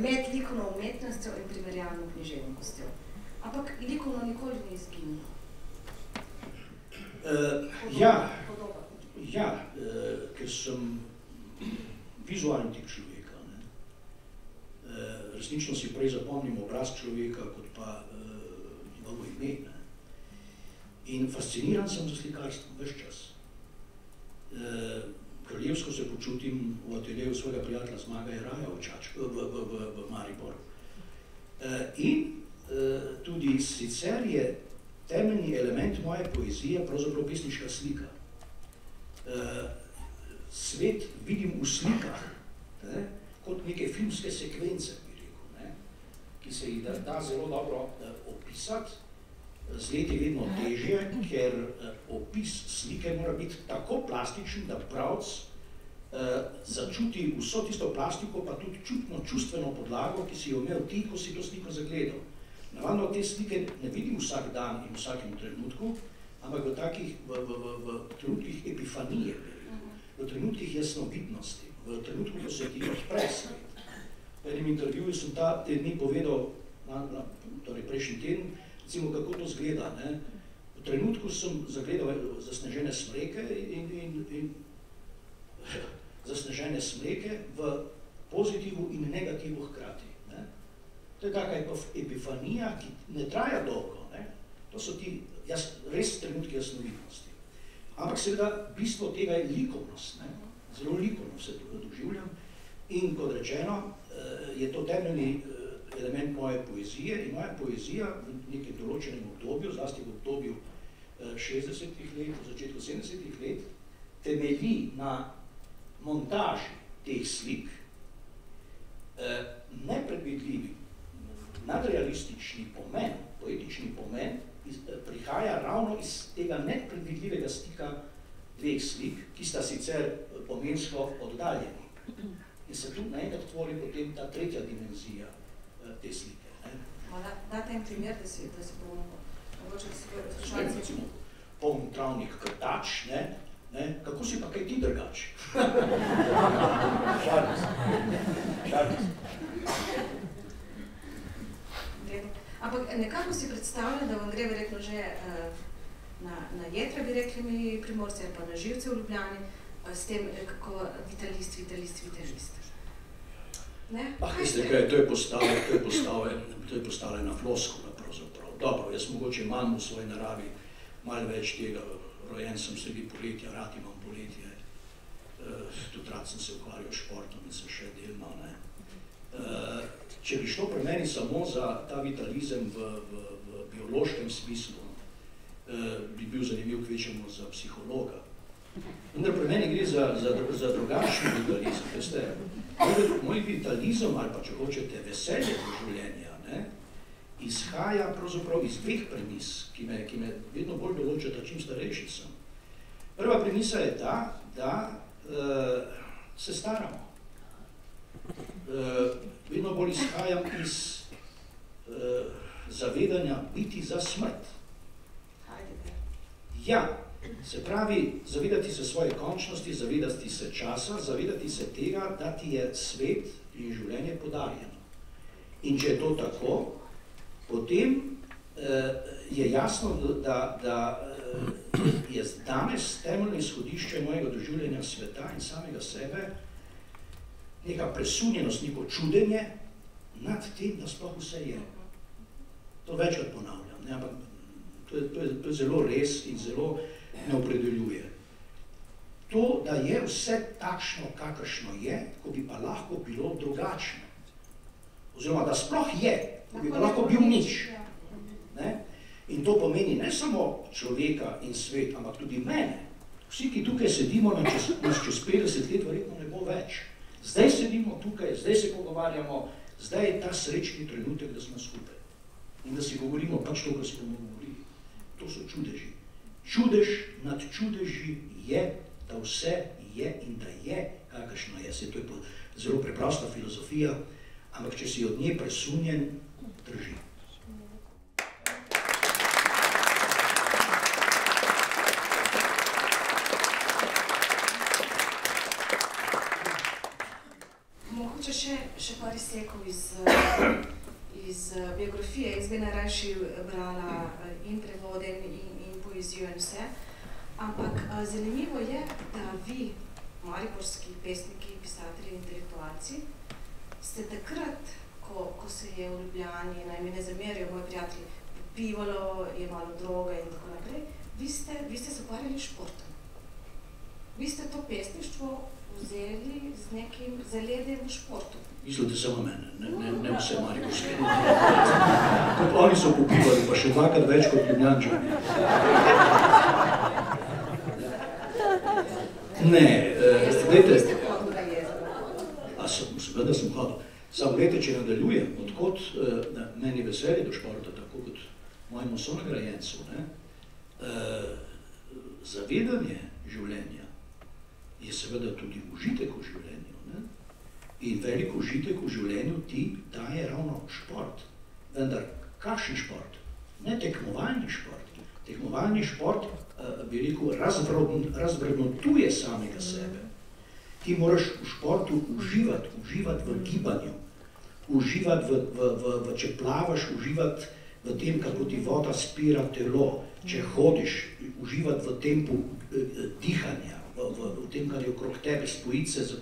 med likovno umetnostjo in primerjalno književnostjo. Ampak likovno nikoli ni izginilo. Ker sem vizualni tip človeka. Resnično si prej zapomnim obraz človeka, kot pa njegovo ime. In fasciniran sem za slikarstvom ves čas. Kraljevsko se počutim v ateljeju svojega prijatelja Zmaga Jeraja v Mariboru. In tudi sicer je temeljni element moje poezije pravzaprav pesniška slika. Svet vidim v slikah, kot neke filmske sekvence, bi rekel, ki se jih da zelo dobro opisati. Z leti vedno težje, ker opis slike mora biti tako plastičen, da bralec začuti vso tisto plastiko, pa tudi čustveno podlago, ki si jo imel ti, ko si to sliko zagledal. Navadno te slike ne vidim vsak dan in v vsakem trenutku, ampak v trenutkih epifanije, v trenutkih jasnovidnosti, v trenutku, ko se ti odpre enem intervjuju sem te dni povedal, torej prejšnji teden, recimo, kako to zgleda. Ne? V trenutku sem zagledal zasnežene smreke in zasnežene smreke v pozitivu in negativu hkrati. Ne? To je taka epifanija, ki ne traja dolgo. Ne? To so ti res trenutki jasnovidnosti. Ampak seveda bistvo tega je likovnost. Ne? Zelo likovno se to doživljam. In kot rečeno, je to temeljni element moje poezije in moja poezija v nekem določenem obdobju, zlasti v obdobju 60-ih let, v začetku 70-ih let, temelji na montaži teh slik, nepredvidljivi, nadrealistični pomen, poetični pomen, prihaja ravno iz tega nepredvidljivega stika dveh slik, ki sta sicer pomensko oddaljeni. In se tu naenkrat tvori potem ta tretja dimenzija te slike. Date en primer, da si bomo mogoče, da si bojo poslušalci. Recimo, poln travnik krtač, ne? Kako si pa kaj ti drugač? Šalim se. Ampak nekako si predstavljam, da vam gre verjetno že na jetra, bi rekli mi Primorci, ali pa na živce v Ljubljani, s tem kako vitalist. Veste kaj, to je postavljena floskula pravzaprav. Dobro, jaz mogoče imam v svoji naravi malo več tega, rojen sem sredi poletja, rad imam poletje, tudi rad sem se ukvarjal športom in se še delno, ne. Če bi šlo pri meni samo za ta vitalizem v biološkem smislu, bi bil zanimiv kvečemo za psihologa. Vendar pri meni gre za drugačni vitalizem, veste. Moj vitalizem, ali pa če hočete veselje do življenja, ne, izhaja pravzaprav iz dveh premis, ki me vedno bolj določata, čim starejši sem. Prva premisa je ta, da se staramo. Vedno bolj izhajam iz zavedanja biti za smrt. Ja, se pravi, zavedati se svoje končnosti, zavedati se časa, zavedati se tega, da ti je svet in življenje podarjeno. In če je to tako, potem je jasno, da je danes temeljno izhodišče mojega doživljanja sveta in samega sebe neka presunjenost, neko čudenje nad tem, da sploh vse je. To večkrat ponavljam, ne? Ampak to je zelo res in zelo ne opredeljuje. To, da je vse takšno, kakršno je, ko bi pa lahko bilo drugačno. Oziroma, da sploh je, ko bi pa lahko bil nič. Ne? In to pomeni ne samo človeka in svet, ampak tudi mene. Vsi, ki tukaj sedimo, nas čez 50 let verjetno ne bo več. Zdaj sedimo tukaj, zdaj se pogovarjamo, zdaj je ta srečni trenutek, da smo skupaj. In da si govorimo pač to, kar smo govorili. To so čudeži. Čudež nad čudeži je, da vse je in da je, kakršno je. To je zelo preprosta filozofija, ampak če si od nje presunjen, drži. Mogoče še par izsekov iz biografije. Jaz bi najrajši brala in prevode in poezijo in vse. Ampak zanimivo je, da vi, mariborski pesniki, pisatelji, intelektualci, ste takrat, ko se je v Ljubljani, naj mi ne zamerijo moji prijatelji, pivalo, je malo droga in tako naprej, vi ste se ukvarjali športom. Vi ste to pesništvo vzeli z nekim zaledjem v športu. Mislite samo mene, ne vse mariborske. Kot oni so popivali, pa še dvakrat več kot Ljubljančani. Ne, gledajte, seveda sem hodil. Samo gledajte, če nadaljujem, odkot meni veselje do športa, tako kot mojemu sonagrajencu, zavedanje življenja je seveda tudi užitek v življenju. In velik užitek v življenju ti daje ravno šport. Vendar, kakšen šport? Ne tekmovalni šport. Tekmovalni šport, bi rekel, razvrednotuje samega sebe. Ti moraš v športu uživati v gibanju. uživati, če plavaš, uživati v tem, kako ti voda spira telo, če hodiš, uživati v tempu dihanja, v tem, kar je okrog tebe, spojiti se z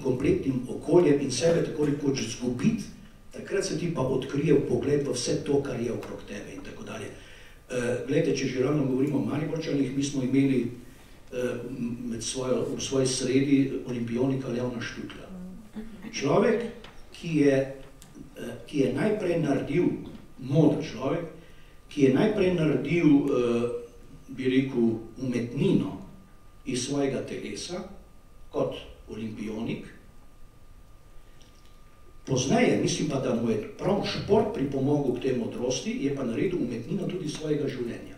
kompletnim okoljem in sebe tako rekoč zgubiti, takrat se ti pa odkrije pogled v vse to, kar je okrog tebe in tako dalje. Glejte, če že ravno govorimo o Mariborčanih, mi smo imeli v svoji sredi olimpionika Leona Štutla. Človek, ki je najprej naredil, moder človek, ki je najprej naredil, bi rekel, umetnino iz svojega telesa, kot olimpionik. Pozneje, mislim pa, da mu je prav šport pripomogel k tej modrosti, je pa naredil umetnino tudi svojega življenja.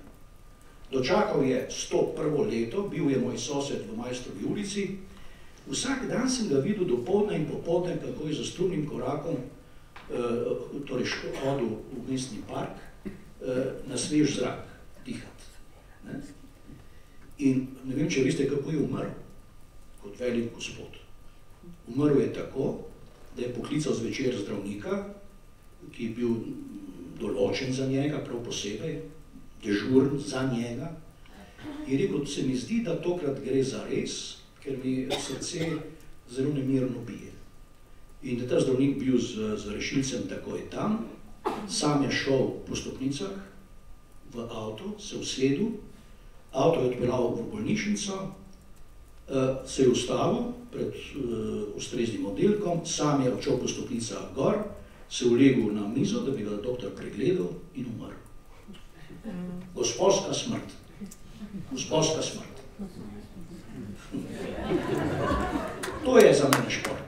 Dočakal je 101. leto, bil je moj sosed v Majstrovi ulici. Vsak dan sem ga videl dopoldne in popoldne, kako je za strumnim korakom, torej hodil v mestni park, na svež zrak dihati. In ne vem, če veste, kako je umrl, kot velik gospod. Umrl je tako, da je poklical zvečer zdravnika, ki je bil določen za njega, prav posebej, dežurn za njega. In rekel, se mi zdi, da tokrat gre za res, ker mi srce zelo nemirno bije. In da ta zdravnik bil z rešilcem takoj tam, sam je šel po stopnicah v avto, se usedel, avto je odpeljal v bolnišnico, se je ustavil pred ustreznim oddelkom, sam je odšel po stopnicah gor, se ulegel na mizo, da bi ga doktor pregledal in umrl. Gospodska smrt. Gospodska smrt. To je za mene šport.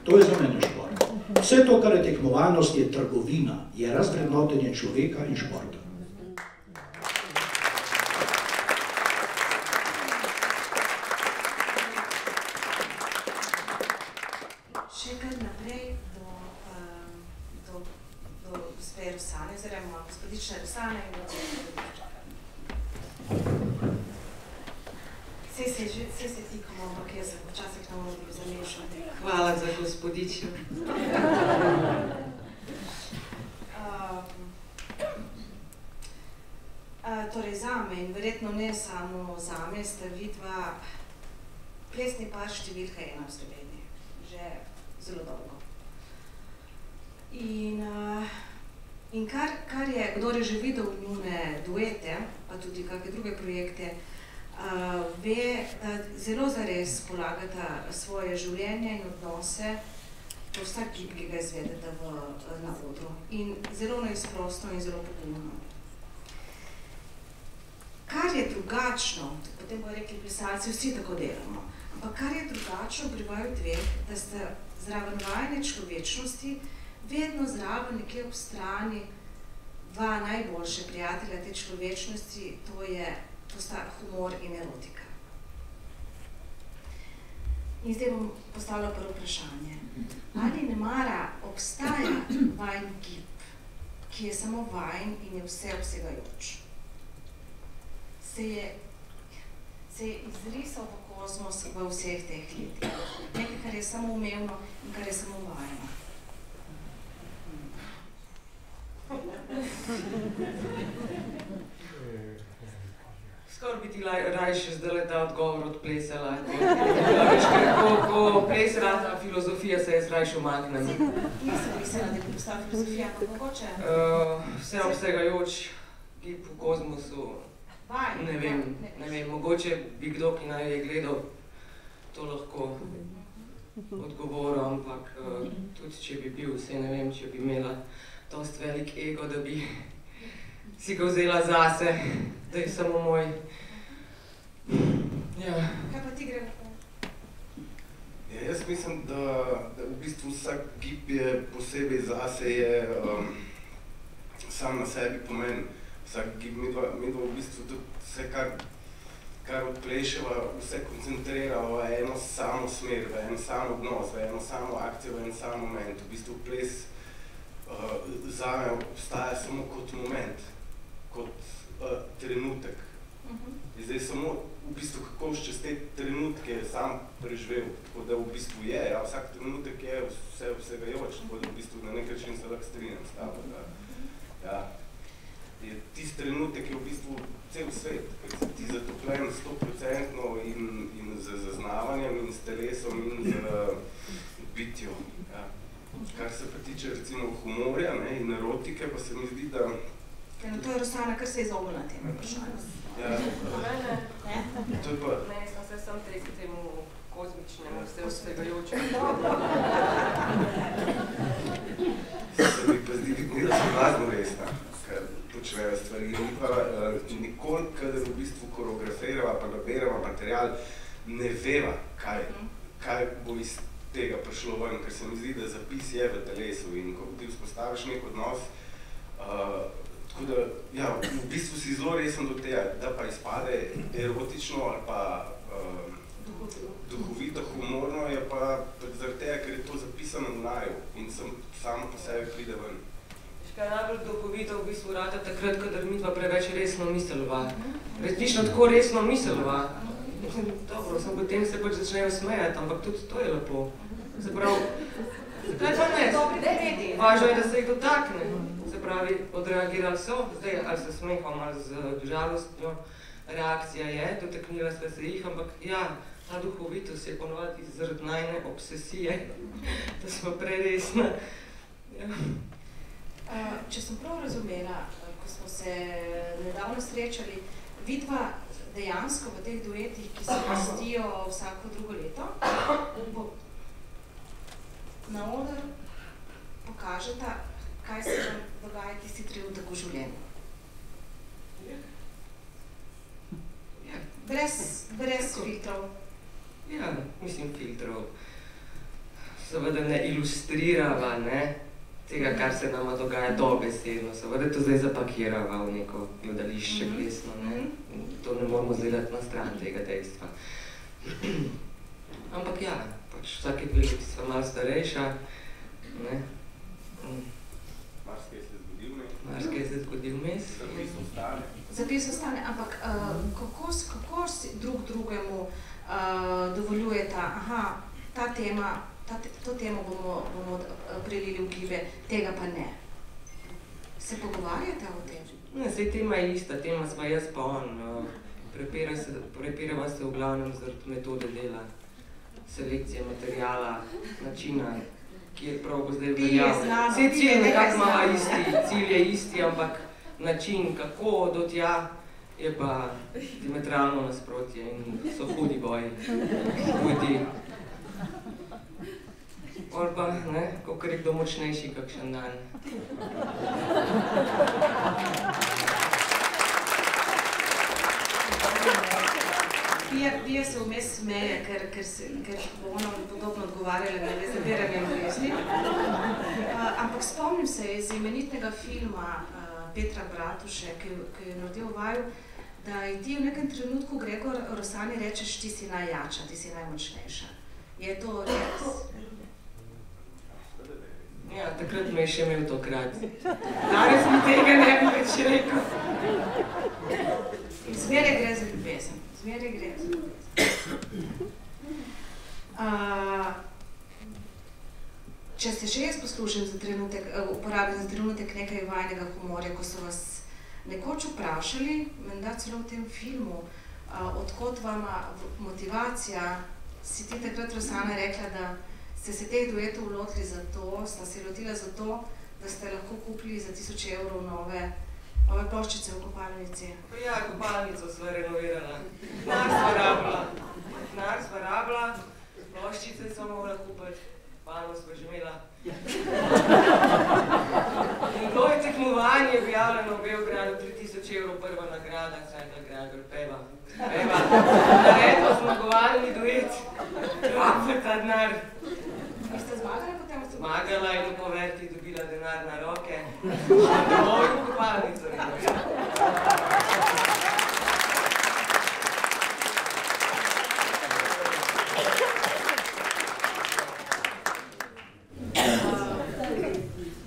To je za mene šport. Vse to, kar je tekmovalnost, je trgovina, je razvrednotenje človeka in športa. Še kar naprej do gospe Rosane, oziroma gospodične Rosane in do Vse se tikamo, ampak jaz sem včasih na mobil zamešati. Hvala za gospodično. Torej zame in verjetno ne samo zame, sta vidva plesni par številka 1 v Sloveniji. Že zelo dolgo. In kar je, kdor je že videl njune duete, pa tudi kakšne druge projekte, ve, da zelo zares polagata svoje življenje in odnose po vsak gib, ki ga izvedete na odru. In zelo neizprostno in zelo pogumno. Kar je drugačno, potem bojo rekli plesalci, vsi tako delamo, ampak kar je drugačno pri vaju dveh, da ste zraven vajne človečnosti, vedno zraven nekje ob strani dva najboljše prijatelja te človečnosti, to sta humor in erotika. In zdaj bom postavila prvo vprašanje. Ali nemara obstaja vajn gib, ki je samo vajn in je vseobsegajoč? Se je izrisal v kozmos v vseh teh letih. Nekaj, kar je samoumevno in kar je samo vajno. Skoro bi ti rajše zdaj ta odgovor odplesala. Ko ples rata filozofija, se jaz rajše umaknem. Nisem mislila, da bi postala filozofija, pa mogoče? Vseobsegajoč gib v kozmosu, ne vem, mogoče bi kdo, ki naj je gledal, to lahko odgovoril, ampak tudi če bi bil, vse ne vem, če bi imela dost velik ego, da bi si ga vzela zase, da je samo moj. Kaj pa ti gre lahko? Jaz mislim, da v bistvu vsak gib je posebej zase, je sam na sebi pomen. Vsak gib midva v bistvu tudi vse, kar odpleševa, vse koncentrira v eno samo smer, v en sam odnos, v eno samo akcijo, v en sam moment. V bistvu ples zame obstaja samo kot moment, kot trenutek In zdaj samo v bistvu kako čez te trenutke sam preživel, tako da v bistvu je, ja, vsak trenutek je vsegajoč, tako da v bistvu na nek način se lahko strinjam s tabo, da ja, tisti trenutek je v bistvu cel svet, ker si ti zatopljen 100% in z zaznavanjem in s telesom in z bitjo. Ja. Kar se pa tiče recimo humorja, ne, in erotike, pa se mi zdi, da... Ja, no to je Rosana, kar se je izognila teme vprašanja. Ja. To je pa... Ne, sem se sam tega temu kozmičnemu, vsegajočemu. Se mi pa zdi, da so blazno resna, ker počnejo stvari. Mi pa nikoli, kadar v bistvu koreografirava, pa naberava material, ne veva, kaj bo iz tega prišlo ven, ker se mi zdi, da zapis je v telesu in ko ti vzpostaviš nek odnos, tako da, ja, v bistvu si zelo resen do tega, da pa izpade erotično ali pa duhovito, humorno, je pa zaradi tega, ker je to zapisano v naju in samo po sebi pride ven. Kaj najbolj duhovito v bistvu rata takrat, kadar midva preveč resno mislova. Resnično tako resno mislova. Dobro, sem potem se pač začnejo smejati, ampak tudi to je lepo. Se pravi, kaj pa ne? Važno je, da se jih dotakne. Se pravi, odreagirali so, zdaj ali se smehom, ali z žalostjo, reakcija je, dotaknila se jih, ampak ja, ta duhovitost je ponovati zaradi najne obsesije, da smo preresna. Ja. Če sem prav razumela, ko smo se nedavno srečali, vidva dejansko v teh duetih, ki se gostijo vsako drugo leto, na oder pokažeta, kaj se vam dogaja tisti trenutek v življenju. Brez filtrov. Ja, mislim filtrov. Seveda ne ilustrirava, ne, tega, kar se nama dogaja dobesedno. Seveda to zdaj zapakirava v neko gledališče plesno, ne. To ne moramo zdelati na stran tega dejstva. Ampak ja, pač vsake 2 leti sva malo starejša, ne. Marsikaj se zgodil mes. Zapis ostane. Zapis ostane, ampak kako si drug drugemu dovoljujeta, aha, to temo bomo prelili v gibe, tega pa ne. Se pogovarjate o tem? Ne, saj tema je ista, tema sva jaz pa on. Prepirava se v glavnem zaradi metode dela, selekcije materijala, načina, ki je prav bo zdaj veljal. Vse cilj nekako mava isti, cilj je isti, ampak način, kako do tja, je pa diametralno nasprotje in so hudi boji. Hudi. Pol pa, ne, kakor je kdo močnejši kakšen dan. Pija se vmes smeje, ker bo ona podobno odgovarjala na rezerviranje bolezni. Ampak spomnim se iz imenitnega filma Petra Bratuše, ki je naredil vaju, da je ti v nekem trenutku Gregor Rosani rečeš, ti si najjača, ti si najmočnejša. Je to res? Ja, takrat me je še imel to krat. Danes mi tega ne bi več rekel. In zmeraj gre za ljubezen. Zmeraj gre za ljubezen. Če se še jaz poslušam uporabim za trenutek nekaj vajnega humorja, ko so vas nekoč vprašali, menda celo v tem filmu, odkot vama motivacija, si ti takrat Rosana rekla, da ste se teh duetov lotili zato, sta se lotila zato, da ste lahko kupili za 1000 evrov nove ploščice v kopalnici. Ja, kopalnico sva renovirala. Denar sva rabila, ploščice sva mogla kupiti, pano sva že imela. In to je tekmovanje objavljeno v Beogradu, 3000 evrov prva nagrada, saj je Gregor peva. Naredila zmagovalni duet, pa ta denar. Vi ste zmagali potem? Zmagala in v poverti dobila denar na roke, dovolj v kopalnico renovirala.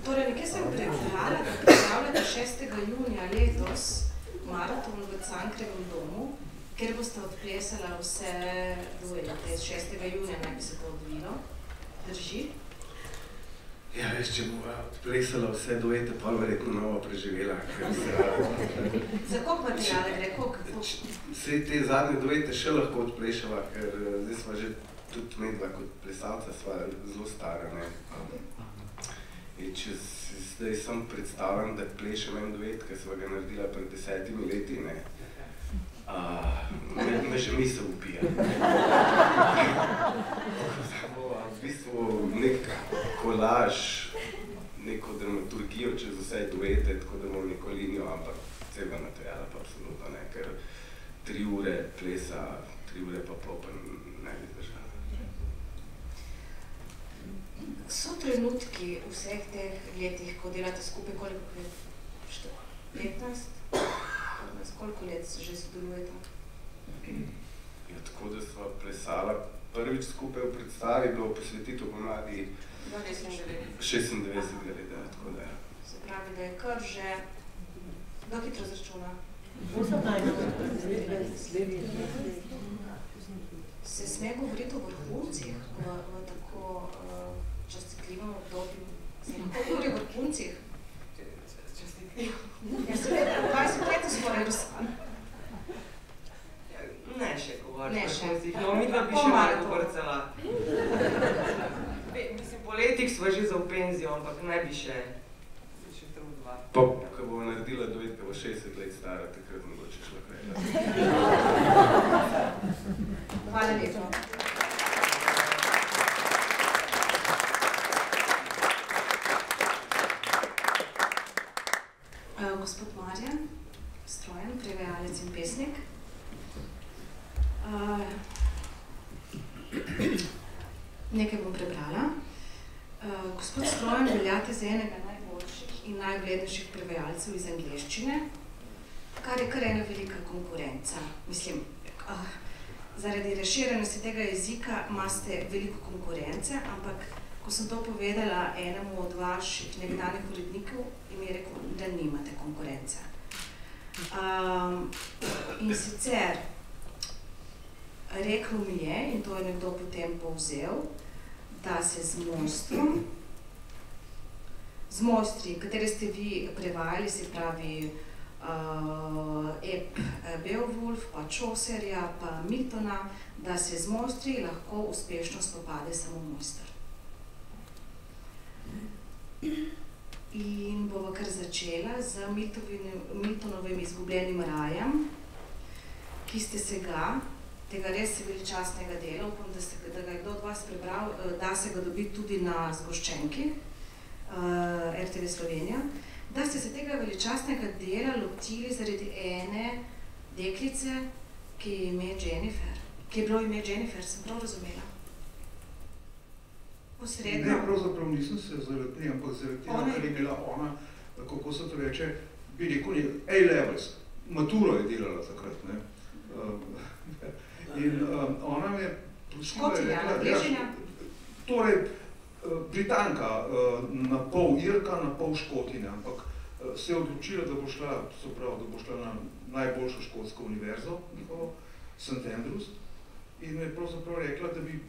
Torej, nekaj sem prebrala, da pripravljate 6. junija letos maraton v Cankrevem domu, kjer boste odplesala vse duete. 6. junija naj bi se to odvilo. Drži? Ja, veš, če bova odplesala vse duete, pa verjetno novo preživela. Za koliko materijale gre? Vse te zadnje duete še lahko odplešava, ker zdaj sva že tudi medva kot plesalca sva zelo stara, ne. In če zdaj sem predstavljam, da plešem en duet, ki sva ga naredila pred 10 leti, ne, me že misel ubija. V bistvu nek kolaž, neko dramaturgijo čez vse duete, tako da imam neko linijo, ampak celo materijala pa absolutno ne, ker 3 ure plesa, 3 ure pa pol pa ne bi zdržala. So trenutki v vseh teh letih, ko delate skupaj, koliko let? 15? Koliko let že sodelujete? Ja, tako da sva plesala prvič skupaj v predstavi, bilo posvetitev pomladi 96 let, tako da. Se pravi, da je kar že do hitro zračuna. Se sme govoriti o vrhuncih v tako častitljivem obdobju? Se lahko govori o vrhuncih? Ja, se vede, 20 let skoraj Rosana. Ne še govoriti o vrhuncih, no midva bi še malo povrcala. Mislim, po letih sva že za v penzijo, ampak ne bi še trudila. Pa, ko bova naredila duet, ko bo 60 let stara, takrat mogoče šla kaj. Hvala lepo. Gospod Marjan Strojan, prevajalec in pesnik. Nekaj bom prebrala. Gospod Strojan, veljate za enega najboljših in najuglednejših prevajalcev iz angleščine, kar je kar ena velika konkurenca. Mislim, zaradi razširjenosti tega jezika imate veliko konkurence, ampak ko sem to povedala enemu od vaših nekdanjih urednikov, jim je rekel, da nimate konkurence. In sicer rekel mi je, in to je nekdo potem povzel, da se z mojstri, katere ste vi prevajali, se pravi ep Beowulf, pa Chaucerja, pa Miltona, da se z mojstri lahko uspešno spopade samo mojster. In bova kar začela z Miltonovim Izgubljenim rajem, ki ste se ga, tega res veličastnega dela, upam, da ga je kdo od vas prebral, da se ga dobi tudi na zgoščenki RTV Slovenija, da ste se tega veličastnega dela lotili zaradi ene deklice, ki je ime Jennifer. Ki je bilo ime Jennifer, sem prav razumela? Posredno? Ne, pravzaprav nisem se zaradi, ampak zaradi tega, ker je imela ona, kako se to reče, bi rekel, A-levels, maturo je delala takrat, ne. In ona me prosila, Škotinja, torej Britanka, na pol Irka, na pol Škotinja, ampak se je odločila, da bo šla, se pravi, da bo šla na najboljšo škotsko univerzo, njihovo, St. Andrews, in me je pravzaprav rekla, da bi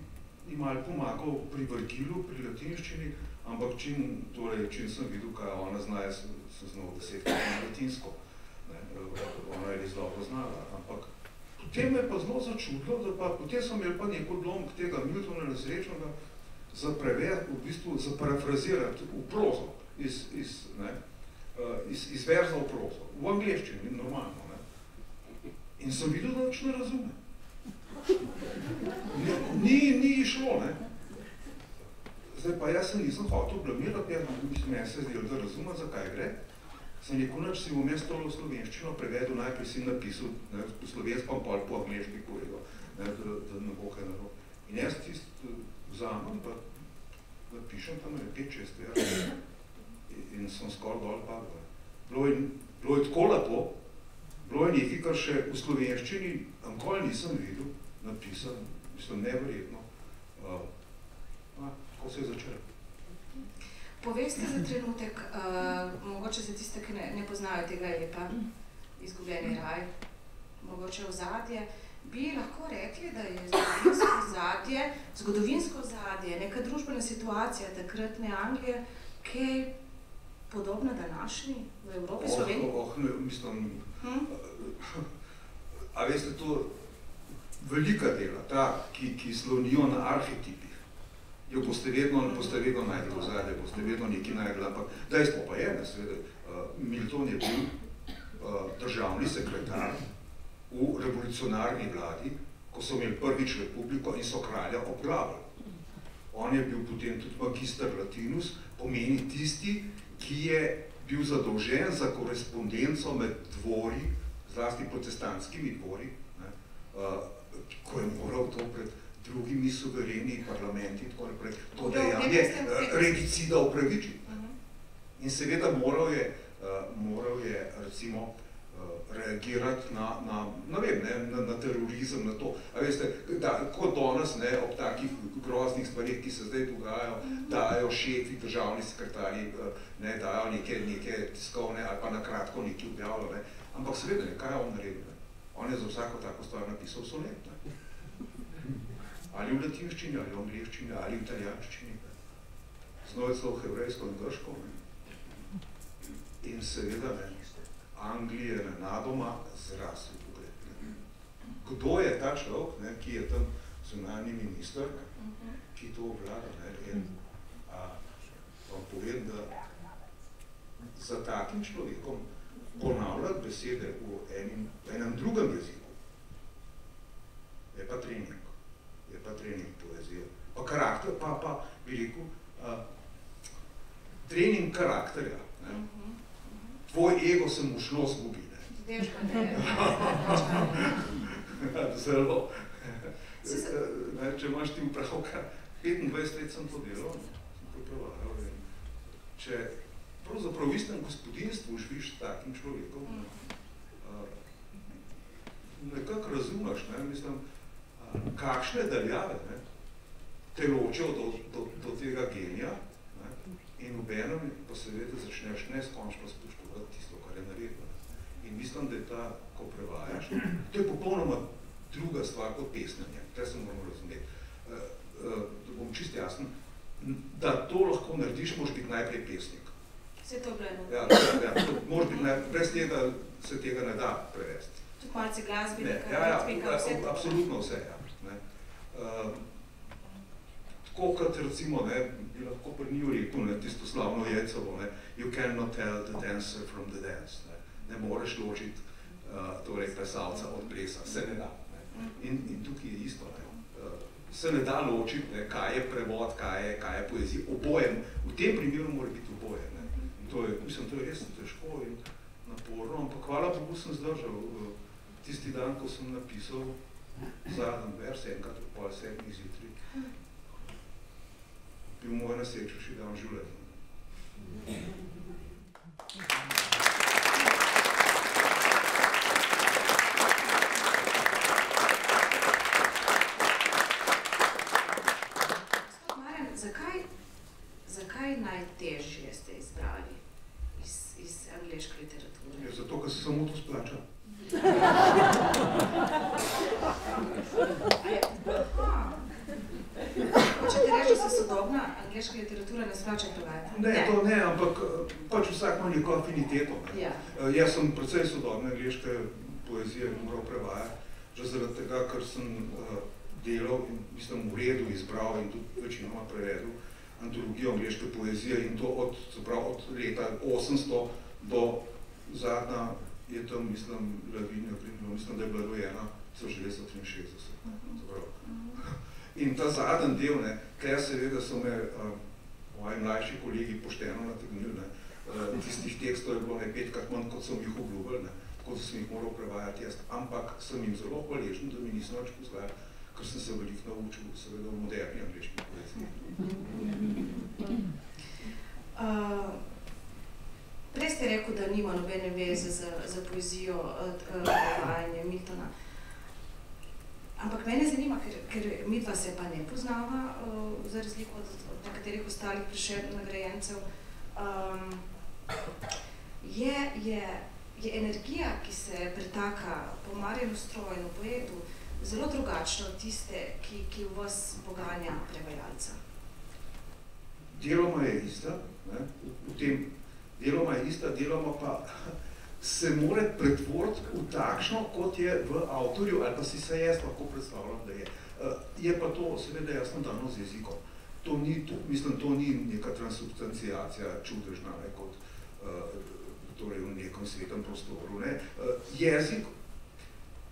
jim malo pomagal pri Virgilu, pri latinščini, ampak čim sem videl, kaj ona zna, sem znal 10 na latinsko. Ona je res dobro znala, ampak potem me je pa zelo začudilo, da pa potem sem imel pa nek odlomek tega Miltona nesrečnega za preved, v bistvu za parafrazirati v prozo, iz verza v prozo, v angleščini, normalno. In sem videl, da nič ne razume. Ni šlo, ne. Zdaj pa jaz se nisem hotel blamirati, meni se je zdelo, da razumem, zakaj gre. Sem rekel, nič si vmes to slovenščino prevedel, najprej si napisal po slovensko, pa po angleški povedal, da ne bo kaj narobe. In jaz tisto vzamem, pa napišem tam 5-6 verz in sem skoraj dol padel. Bilo je tako lepo, bilo je nekaj, kar še v slovenščini nikoli nisem videl, napisan, mislim, neverjetno. Tako se je začelo. Poveste za trenutek, mogoče za tiste, ki ne poznajo tega epa, Izgubljeni raj, mogoče ozadje, bi lahko rekli, da je zgodovinsko ozadje, neka družbena situacija takratne Anglije, kaj podobna današnji v Evropi, Sloveniji? Mislim, a veste, to velika dela, ta, ki slonijo na arhetipih, jo boste vedno najdli ozadje, boste vedno nekaj najdli, ampak dejstvo pa je, seveda, Milton je bil državni sekretar v revolucionarni vladi, ko so imeli prvič republiko in so kralja obglavili. On je bil potem tudi magister latinus, pomeni tisti, ki je bil zadolžen za korespondenco med dvori, zlasti protestantskimi dvori, ko je moral to pred drugimi suvereni parlamenti, tako naprej, to dejanje regicida upravičiti. In seveda moral je recimo reagirati na terorizem, na to. A veste, kot danes ob takih groznih stvarih, ki se zdaj dogajajo, dajo šefi, državni sekretarji, dajo neke tiskovne ali pa na kratko nekaj objavljajo. Ampak seveda, kaj je on naredil? On je za vsako tako stvar napisal sonet. Ali v latinščini, ali v angleščini, ali v italijanščini. Znoj celo hebrejsko in grško. In seveda, Anglija je nenadoma zrasel pogled. Kdo je ta človek, ki je tam zunanji minister, ki to obvlada? In vam povem, da za takim človekom ponavljati besede v enem drugem jeziku je pa trening poezije. Pa karakter, pa bi rekel, trening karakterja. Tvoj ego se mu šlo zgubi. Zelo. Če imaš ti upravka, 25 let sem to delal, sem pripravljal. Če pravzaprav v istem gospodinstvu živiš s takim človekom, nekako razumeš, mislim, kakšne daljave te ločijo do tega genija in obenem pa seveda začneš neskončno spoštovati tisto, kar je naredilo. In mislim, da je ta, ko prevajaš, to je popolnoma druga stvar kot pesnanje, kaj se moramo razumeti. Da bom čisto jasen, da to lahko narediš, moraš biti najprej pesnik. Vse to bleno. Ja, moraš biti brez tega se tega ne da prevesti. Tudi malce glasbene, vse to? Absolutno vse, ja. Tako kot recimo, bi lahko pri njiju rekel, tisto slavno Jecevo, you cannot tell the dancer from the dance. Ne moreš ločiti plesalca od plesa, se ne da. In tukaj je isto. Se ne da ločiti, kaj je prevod, kaj je poezija. Oboje, v tem primeru mora biti oboje. Mislim, to je res težko in naporno, ampak hvala Bogu sem zdržal. Tisti dan, ko sem napisal zadnji vers, enkrat v pol 7 zjutraj, bil moj nasrečnejši dan v življenju. Zakaj najtežje ste izbrali iz angleške literature? Zato, ker se samo to splača. Hočete reči, da se sodobna angleška literatura ne splača prevajati? Ne, to ne, ampak pač vsak ima neko afiniteto. Jaz sem precej sodobne angleške poezije moral prevajati, že zaradi tega, ker sem delal in mislim v redu izbral in tudi večinoma prevedel antologijo angleške poezije in to od leta 800 do zadnja je tam, mislim, Lavinija, mislim, da je bila rojena 1963. In ta zadnji del, kjer seveda so me moji mlajši kolegi pošteno nategnili, tistih tekstov je bilo 5-krat manj, kot sem jih obljubili, tako da sem jih moral prevajati jaz, ampak sem jim zelo hvaležen, da mi niso nič pozvali, ker sem se veliko naučil, seveda v moderni angleški poeziji. Prej ste rekel, da nima nobene veze za poezijo prevajanja Miltona. Ampak mene zanima, ker midva se pa ne poznava, za razliko od nekaterih ostalih Prešernov nagrajencev, je je energija, ki se pretaka po Marjanu Strojnu, poetu, zelo drugačna od tiste, ki v vas poganja prevajalca. Deloma je ista, v tem deloma je ista, deloma pa se mora pretvoriti v takšno, kot je v avtorju, ali pa si se jaz lahko predstavljam, da je. Je pa to seveda jasno dano z jezikom. To ni neka transubstanciacija čudežna, kot torej v nekom svetem prostoru. Jezik,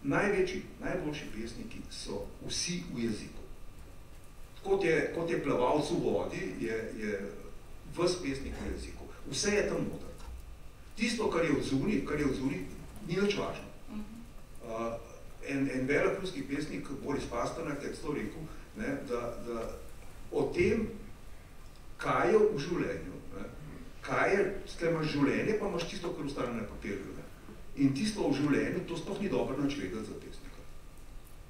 največji, najboljši pesniki so vsi v jeziku. Kot je plavalc v vodi, je ves pesnik v jeziku. Vse je tam noter. Tisto, kar je odzuni, ni nič važno. En velik ruski pesnik, Boris Pasternak, je to rekel, da o tem, kaj je v življenju, kaj je, tukaj imaš življenje, pa imaš tisto, kar ostane na papirju. In tisto v življenju, to sploh ni dobro nič vedeti za pesnika.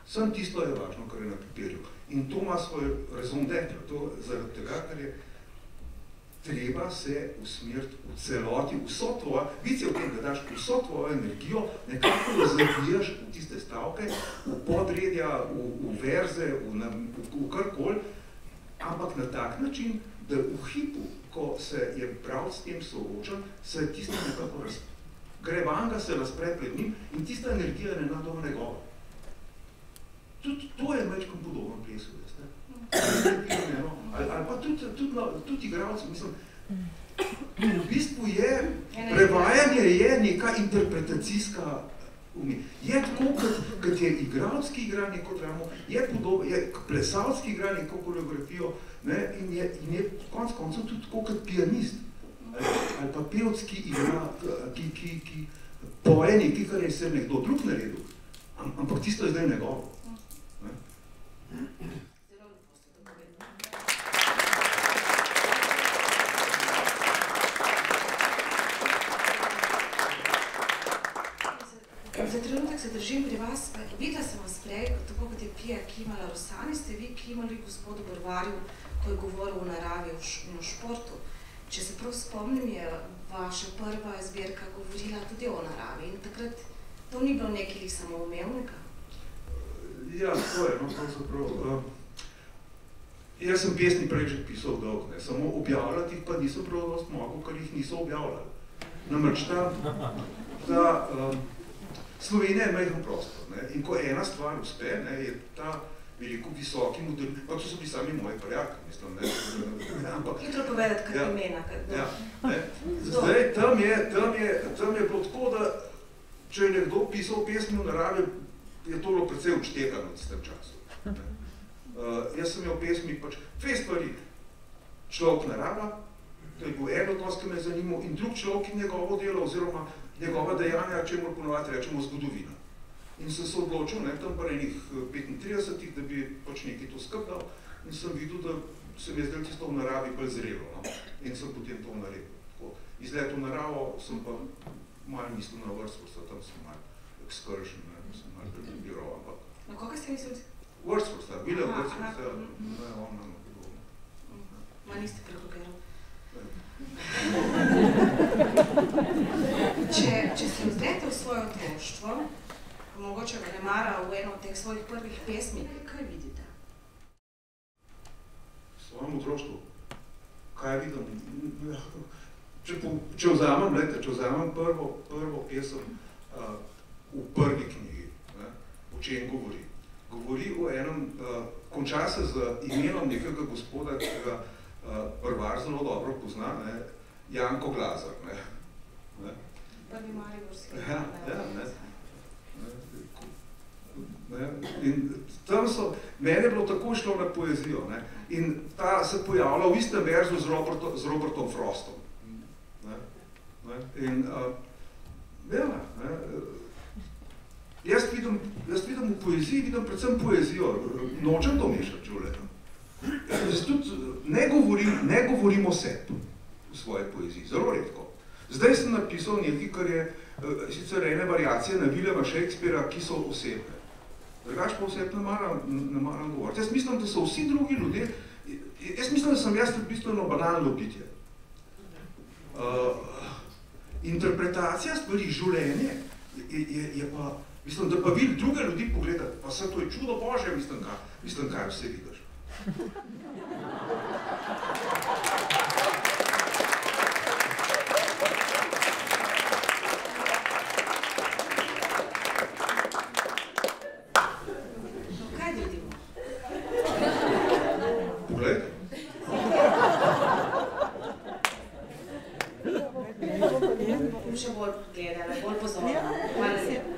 Samo tisto je važno, kar je na papirju. In to ima svoj raison d'être, to zaradi tega, ker je treba se usmeriti v celoti, vso tvojo, vici o tem, da daš vso tvojo energijo, nekako zavijaš v tiste stavke, v podredja, v verze, v karkoli, ampak na tak način, da v hipu, ko se je prav s tem soočen, se tisto nekako gre vanga, se razpre pred njim in tista energija je nenadoma njegova. Tudi to je mečkom podobno plesu, veste? Ali pa tudi igralci, mislim, v bistvu je, prevajanje je neka interpretacijska umetnost. Je tako, kot je igralec, ki igra neko dramo, je podobno, je plesalec, ki igra neko koreografijo, in je konec koncev tudi tako, kot pianist. Ali pa pevc, ki igra, ki poje nekaj, kar je se nekdo drug naredil, ampak tisto je zdaj njegovo. Za trenutek se držim pri vas. Videla sem vas prej, tako kot je Pija kimala Rosani, ste vi kimali gospodu Brvarju, ko je govoril o naravi in o športu. Če se prav spomnim, je vaša prva zbirka govorila tudi o naravi in takrat to ni bilo nekaj samoumevnega. Ja, to je, pravzaprav. Jaz sem pesmi prej že pisal dolg, samo objavljati jih pa nisem prav dost mogel, ker jih niso objavljali. Namreč ta Slovenija je majhen prostor, in ko ena stvar uspe, je ta veliko visoki model, pa to so bili sami moji prijaki, mislim, Hitro povedati, kaj imena. Zdaj, tam je bilo tako, da če je nekdo pisal pesmi v naravi, je to bilo precej odštekano v tistem času. Jaz sem imel pesmi pač dve stvari. Človek narava, to je bil en odnos, ki me je zanimal, in drug človek in njegovo delo, oziroma njegova dejanja, čemu ponovati rečemo zgodovina. In sem se odločil, tam pa enih 35, da bi pač nekaj to skrbdal, in sem videl, da se mi je zdaj tisto v naravi bolj zrelo, in sem potem to naredil. Izlet v naravo sem pa malo mislil na Wordswortha, tam sem malo excursion, sem malo prebiral, ampak... Na koga ste mislili? Wordswortha, William Wordswortha, on nam podobno. Ma niste prekopiral. Če se vzrete v svoje otroštvo, mogoče ga ne mara v eno od teh svojih prvih pesmi, kaj vidite? V svojem otroštvu? Kaj vidim? Če vzamem prvo pesem v prvi knjigi, o čem govori? Govori o enem, konča se z imenom nekega gospoda, ki ga Brvar zelo dobro pozna, Janko Glazar. Prvi mariborski. In tam so, mene je bilo tako šlo na poezijo, in ta se pojavlja v istem verzu z Robertom Frostom. In jaz vidim v poeziji, vidim predvsem poezijo, nočem to mešati življenja. Ne govorim o sebi v svoji poeziji, zelo redko. Zdaj sem napisal nekaj, kar je sicer ene variacije na Williama Shakespearea, ki so osebne. Drugač pa oseb ne maram govoriti. Jaz mislim, da so vsi drugi ljudje, jaz mislim, da sem jaz bistveno banalno bitje. interpretacija stvari, življenje, je pa, mislim, da pa vidi druge ljudi pogledati, pa vse to je čudo Božje, mislim, kaj vse vidiš. Kaj vidimo? Poglej. Še bolj gledala, bolj pozorna. Hvala lepa.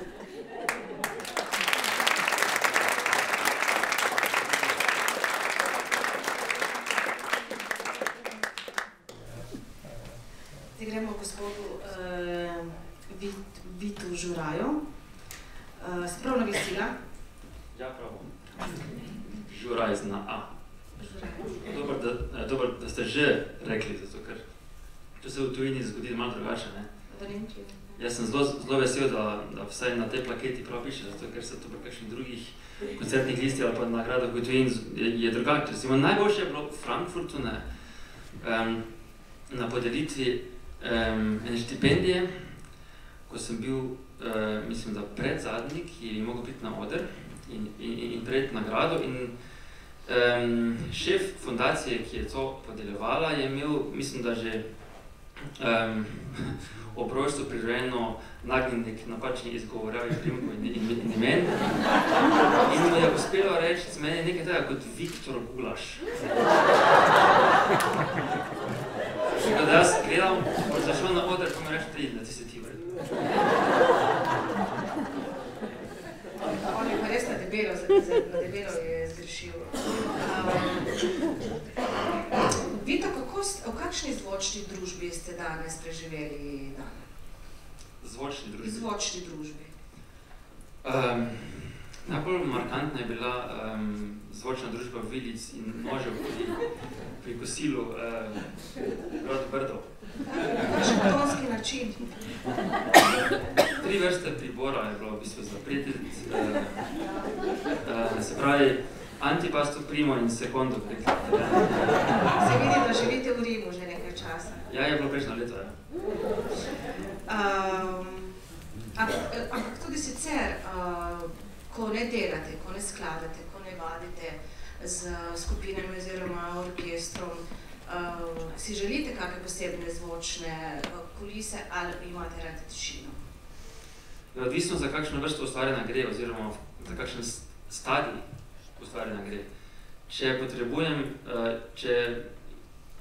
Zdaj gremo gospodu Vitu Žuraju. Si prav navestila? Ja, prav. Žuraj zna A. Dobro, da ste že rekli, zato ker to se v tujini zgodi malo drugače, ne? Jaz sem zelo vesel, da vsaj na tej plaketi prav piše, zato ker se to pri kakšnih drugih koncertnih listih ali pa nagradah v tujini je drugače. Recimo, najboljše je bilo v Frankfurtu na podelitvi ene štipendije, ko sem bil, mislim, da predzadnji, ki je mogel biti na oder in prejeti nagrado. In šef fundacije, ki je to podeljevala, je imel, mislim, da že ob rojstvu prirojeno nagnjenik napačnih izgovorjavih primkov in imen. In mu je uspelo reči z meni nekaj tega kot Viktor Gulaš. Da jaz gledam, ko zašel na oder, pa mi reče, da ti se ti vred. On je pa res na debelo je zgrešil. Vito, v kakšni zvočni družbi ste danes preživeli dan? Zvočni družbi? Zvočni družbi. Najbolj markantna je bila zvočna družba vilic in nožev pri kosilu Rod Brdov. Kakšen tonski način? 3 vrste pribora je bilo v bistvu za prijateljic. Se pravi, antipasto, primo in sekondo prijateljic. Se vidi, da živite v Rimu že nekaj časa. Ja, je bilo prejšnjo leto, ja. Ampak tudi sicer, ko ne delate, ko ne skladate, ko ne vadite z skupinami oziroma orkestrom, si želite kakšne posebne zvočne kulise ali imate radi tišino? Odvisno za kakšno vrsto ustvarjanja gre oziroma za kakšen stadij ustvarjanja gre. Če potrebujem, če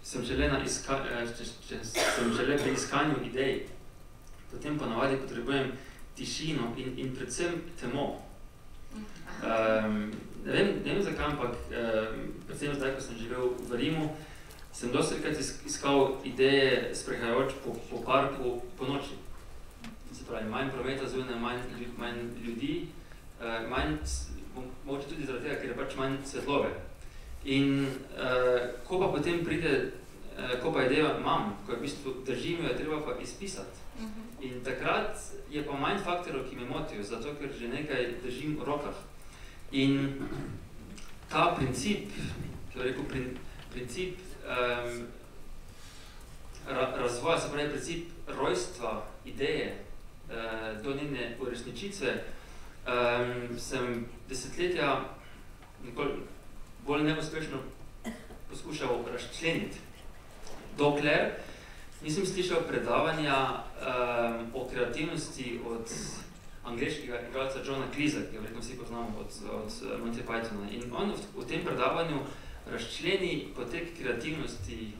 sem želel pri iskanju idej, potem ponavadi potrebujem tišino in predvsem temo. Ne vem zakaj, ampak predvsem zdaj, ko sem živel v Rimu, sem dostikrat iskal ideje sprehajajoč po parku po noči. Se pravi, manj prometa zunaj, manj ljudi, mogoče tudi zaradi tega, ker je pač manj svetlove. In ko pa potem pride, ko pa idejo imam, ko v bistvu držim jo, je treba pa izpisati. In takrat je pa manj faktorov, ki me motijo, zato ker že nekaj držim v rokah. In ta princip, ki je rekel, princip razvoja, se pravi princip rojstva ideje do njene uresničitve, sem desetletja bolj neuspešno poskušal razčleniti. Dokler nisem slišal predavanja o kreativnosti od angleškega igralca Johna Cleesa, ki ga verjetno vsi poznamo od Monty Pythona. In on v tem predavanju razčleni potek kreativnosti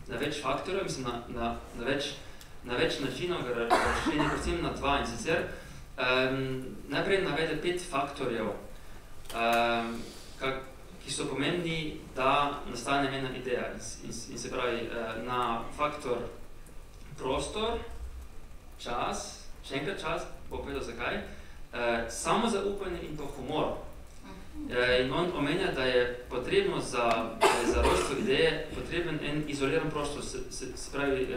na več faktorjev, mislim na več načinov ga razčleni, predvsem na 2. In sicer najprej navede 5 faktorjev, ki so pomembni, da nastane ena ideja. In se pravi, na faktor prostor, čas, še enkrat čas, bo povedal zakaj, samozaupanje in pa humor. In on omenja, da je potrebno za rojstvo ideje potreben en izoliran prostor, se pravi,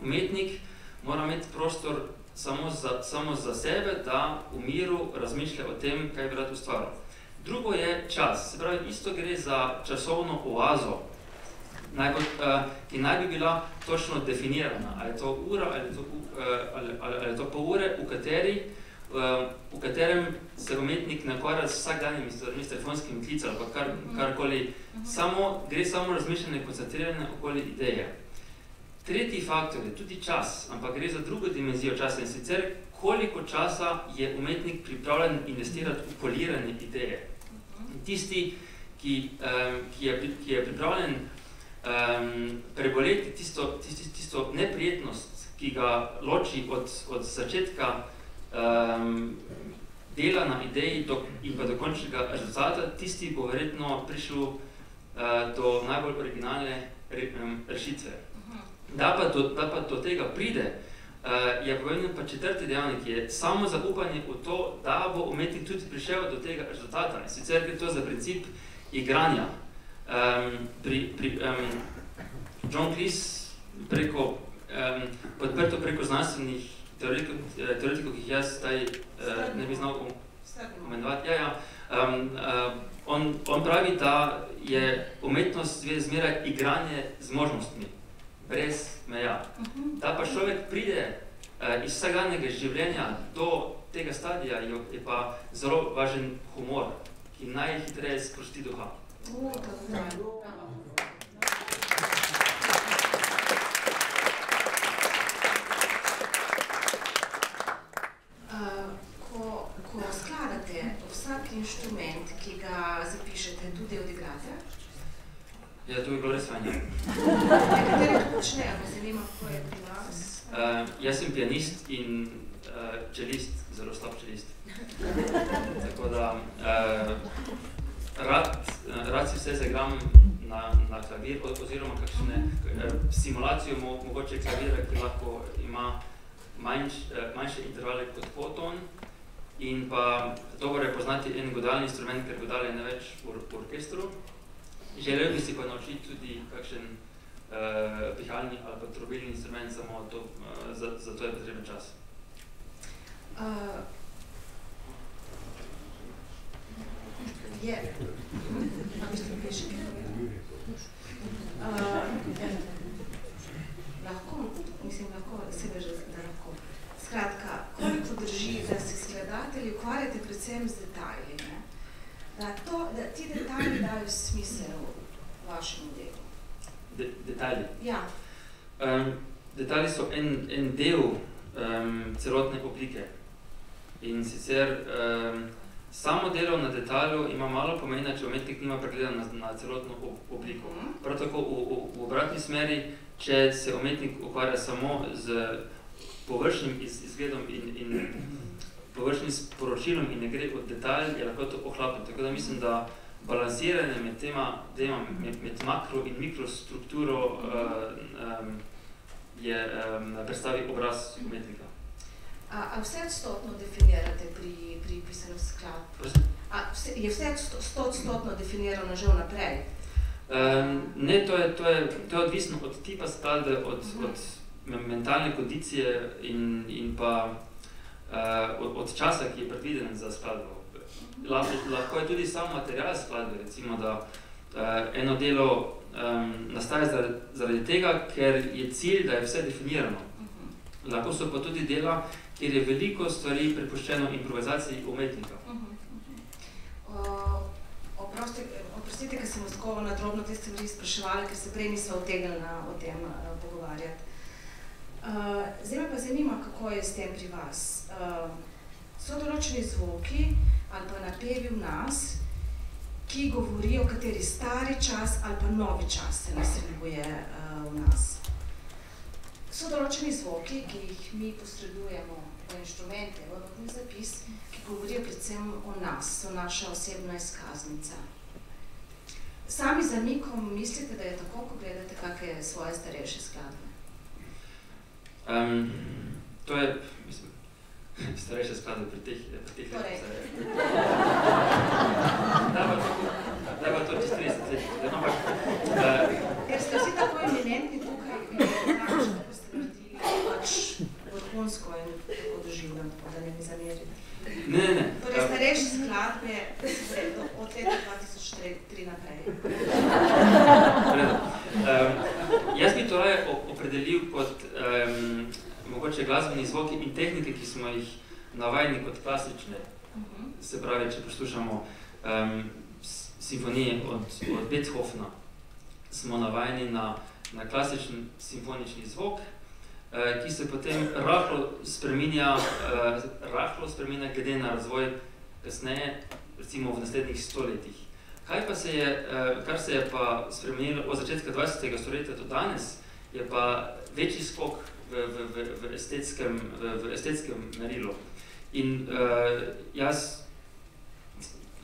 umetnik mora imeti prostor samo za sebe, da v miru razmišlja o tem, kaj bi rad ustvaril. Drugo je čas, se pravi, isto gre za časovno oazo. ki naj bi bila točno definirana, ali je to ura, ali je to pol ure, v katerem se umetnik ne ukvarja z vsakdanjimi stvarmi, s telefonskimi klici ali pa karkoli, gre samo razmišljanje koncentrirane okoli ideje. Tretji faktor je tudi čas, ampak gre za drugo dimenzijo časa, in sicer koliko časa je umetnik pripravljen investirati v poliranje ideje. Tisti, ki je pripravljen preboleti tisto neprijetnost, ki ga loči od začetka dela na ideji in pa do končnega rezultata, tisti bo verjetno prišel do najbolj originalne rešitve. Da pa do tega pride, je pomemben pa četrti dejavnik, je samo zaupanje v to, da bo umetnik tudi prišel do tega rezultata. In sicer gre to za princip igranja. John Cleese podprto preko znanstvenih teoretikov, ki jih jaz zdaj ne bi znal omenovati. On pravi, da je umetnost zmeraj igranje z možnostmi, brez meja. Da pa človek pride iz vsakdanjega življenja do tega stadija, je pa zelo važen humor, ki najhitreje sprosti duha. Ko skladate vsak inštrument, ki ga zapišete, tudi odigrate? Ja, to bi bilo res fajn. Nekateri to počnejo, me zanima, kako je pri vas. Jaz sem pianist in čelist, zelo slab čelist. Tako da rad si vse zagram na klavir, oziroma kakšne simulacijo mogoče klavira, ki lahko ima manjše intervale kot polton, in pa dobro je poznati en godalni instrument, ker godal je največ v orkestru. Želel bi si pa naučiti tudi kakšen pihalni ali pa trobilni instrument, samo za to je potreben čas. Lahko, sebe že da lahko. Skratka, koliko drži, da se skladatelji ukvarjate predvsem z detajli, ne? Da ti detajli dajo smisel vašemu delu. Detajli? Ja. Detajli so en del celotne oblike. In sicer samo delo na detajlu ima malo pomena, če umetnik nima pregleda na celotno obliko. Prav tako v obratni smeri, če se umetnik ukvarja samo z površnim izgledom in površnim sporočilom in ne gre od detalj, je lahko to ohlapno. Tako da mislim, da balansiranje med makro in mikrostrukturo predstavi obraz umetnika. A vse odstotno definirate pri pisanju skladb? Je vse odstotno definirano že vnaprej? Ne, to je odvisno od tipa skladbe, od mentalne kondicije in pa od časa, ki je predviden za skladbo. Lahko je tudi sam material skladbe, recimo, da eno delo nastaja zaradi tega, ker je cilj, da je vse definirano. Lahko so pa tudi dela, kjer je veliko stvari prepuščeno improvizaciji umetnika. Oprostite, ker sem vas tako nadrobno te stvari spraševala, ker se prej nisva utegnili o tem pogovarjati. Zdaj me pa zanima, kako je s tem pri vas. So določeni zvoki ali pa napevi v nas, ki govorijo, kateri stari čas ali pa novi čas se naseljuje v nas. So določeni zvoki, ki jih mi posredujemo v inštrumente, v notni zapis, ki govorijo predvsem o nas, so naša osebna izkaznica. Sami za mikom mislite, da je tako, ko gledate kakšne svoje starejše skladbe? To je, mislim, starejše skladbe pri teh letih. Da pa to čez 30 let. Ker ste vsi tako eminentni tukaj, da ste naredili pač vrhunsko in tako doživljam, tako da ne mi zamerite. Ne. Torej, starejše skladbe od leta 2003 naprej. opredelil kot mogoče glasbeni zvoki in tehnike, ki smo jih navajeni kot klasične. Se pravi, če poslušamo simfonije od Beethovna, smo navajeni na klasičen simfonični zvok, ki se potem rahlo spreminja glede na razvoj kasneje, recimo v naslednjih stoletjih. Kar se je pa spremenilo od začetka 20. stoletja do danes, je pa večji skok v estetskem merilu. In jaz,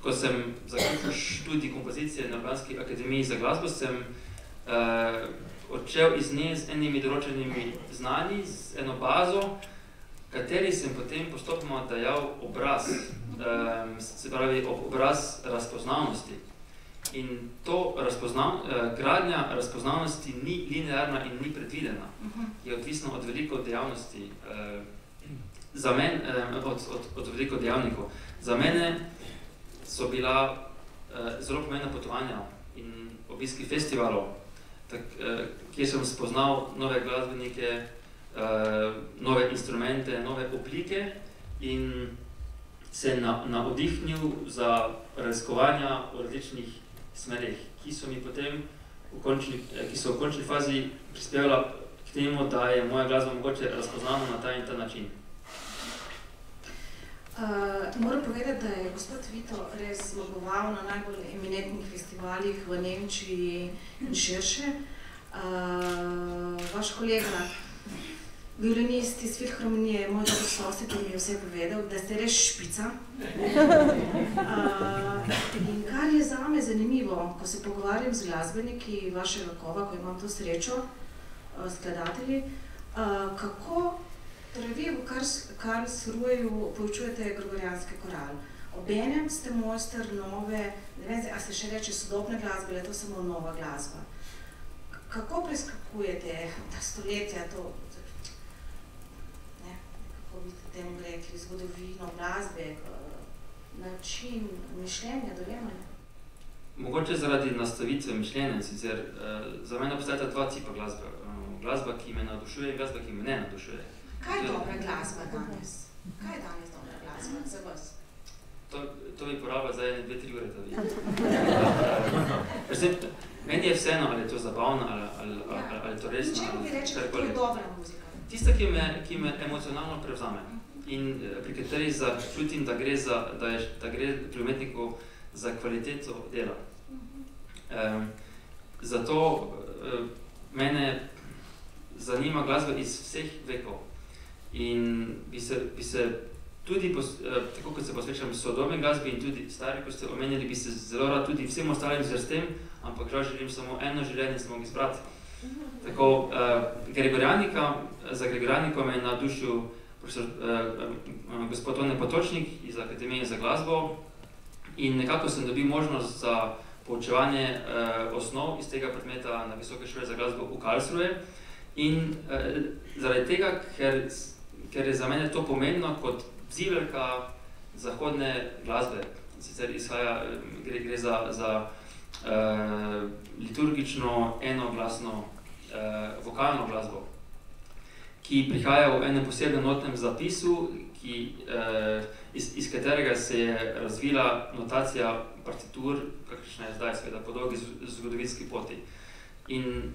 ko sem zaključil študij kompozicije na Ljubljanski akademiji za glasbo, sem odšel iz nje z enimi določenimi znanji, z eno bazo, kateri sem potem postopoma dajal obraz, se pravi obraz razpoznavnosti. In to gradnja razpoznavnosti ni linearna in ni predvidena, je odvisno od veliko dejavnosti, od veliko dejavnikov. Za mene so bila zelo pomembna potovanja in obiski festivalov, kjer sem spoznal nove glasbenike, nove instrumente, nove oblike in se navdihnil za raziskovanja v različnih smerih, ki so v končni fazi prispevala k temu, da je moja glasba mogoče razpoznana na ta in ta način. Moram povedati, da je gospod Vito res zmagoval na najbolj eminentnih festivalih v Nemčiji in širše. Vaš kolega, violinist iz Filharmonije, moj dobro sosed, mi je vse povedal, da ste res špica. In kar je zame zanimivo, ko se pogovarjam z glasbeniki vašega kova, ko imam to srečo, skladatelji, kako torej, vi v Karlsruheju poučujete gregorijanski koral. Obenem ste mojster nove, ne vem, a se še reče sodobne glasbe, ali je to samo nova glasba. Kako preskakujete ta stoletja, to, ne, kako bi temu rekli, zgodovino glasbe, način mišljenja, dojemanja? Mogoče zaradi nastavitve mišljenja, sicer za mene obstajata dva tipa glasbe. Glasba, ki me navdušuje in glasba, ki me ne navdušuje. Kaj je dobra glasba danes? Kaj je danes dobra glasba za vas? To bi porabila zdaj 2-3 ure, da vidim. Meni je vseeno, ali je to zabavno, ali je to resno. Čemu bi reči, da to je dobra muzika? Tista, ki me emocionalno prevzame in pri kateri začutim, da gre pri umetniku za kvaliteto dela. Zato mene zanima glasba iz vseh vekov. In bi se tudi, tako kot se posvečam sodobni glasbi in tudi stari, ko ste omenjali, bi se zelo rad tudi vsem ostalim zvrstem, ampak žal želim samo eno življenje se mogo izbrati. Tako, za gregorijaniko me je navdušil profesor gospod Tone Potočnik iz Akademije za glasbo in nekako sem dobil možnost za poučevanje osnov iz tega predmeta na Visoke šole za glasbo v Karlsruhe. In zaradi tega, ker je za mene to pomembno kot zivelka zahodne glasbe. Sicer gre za liturgično, enoglasno, vokalno glasbo, ki prihaja v enem posebnem notnem zapisu, iz katerega se je razvila notacija partitur, kakršna je zdaj seveda po dolgi zgodovinski poti. In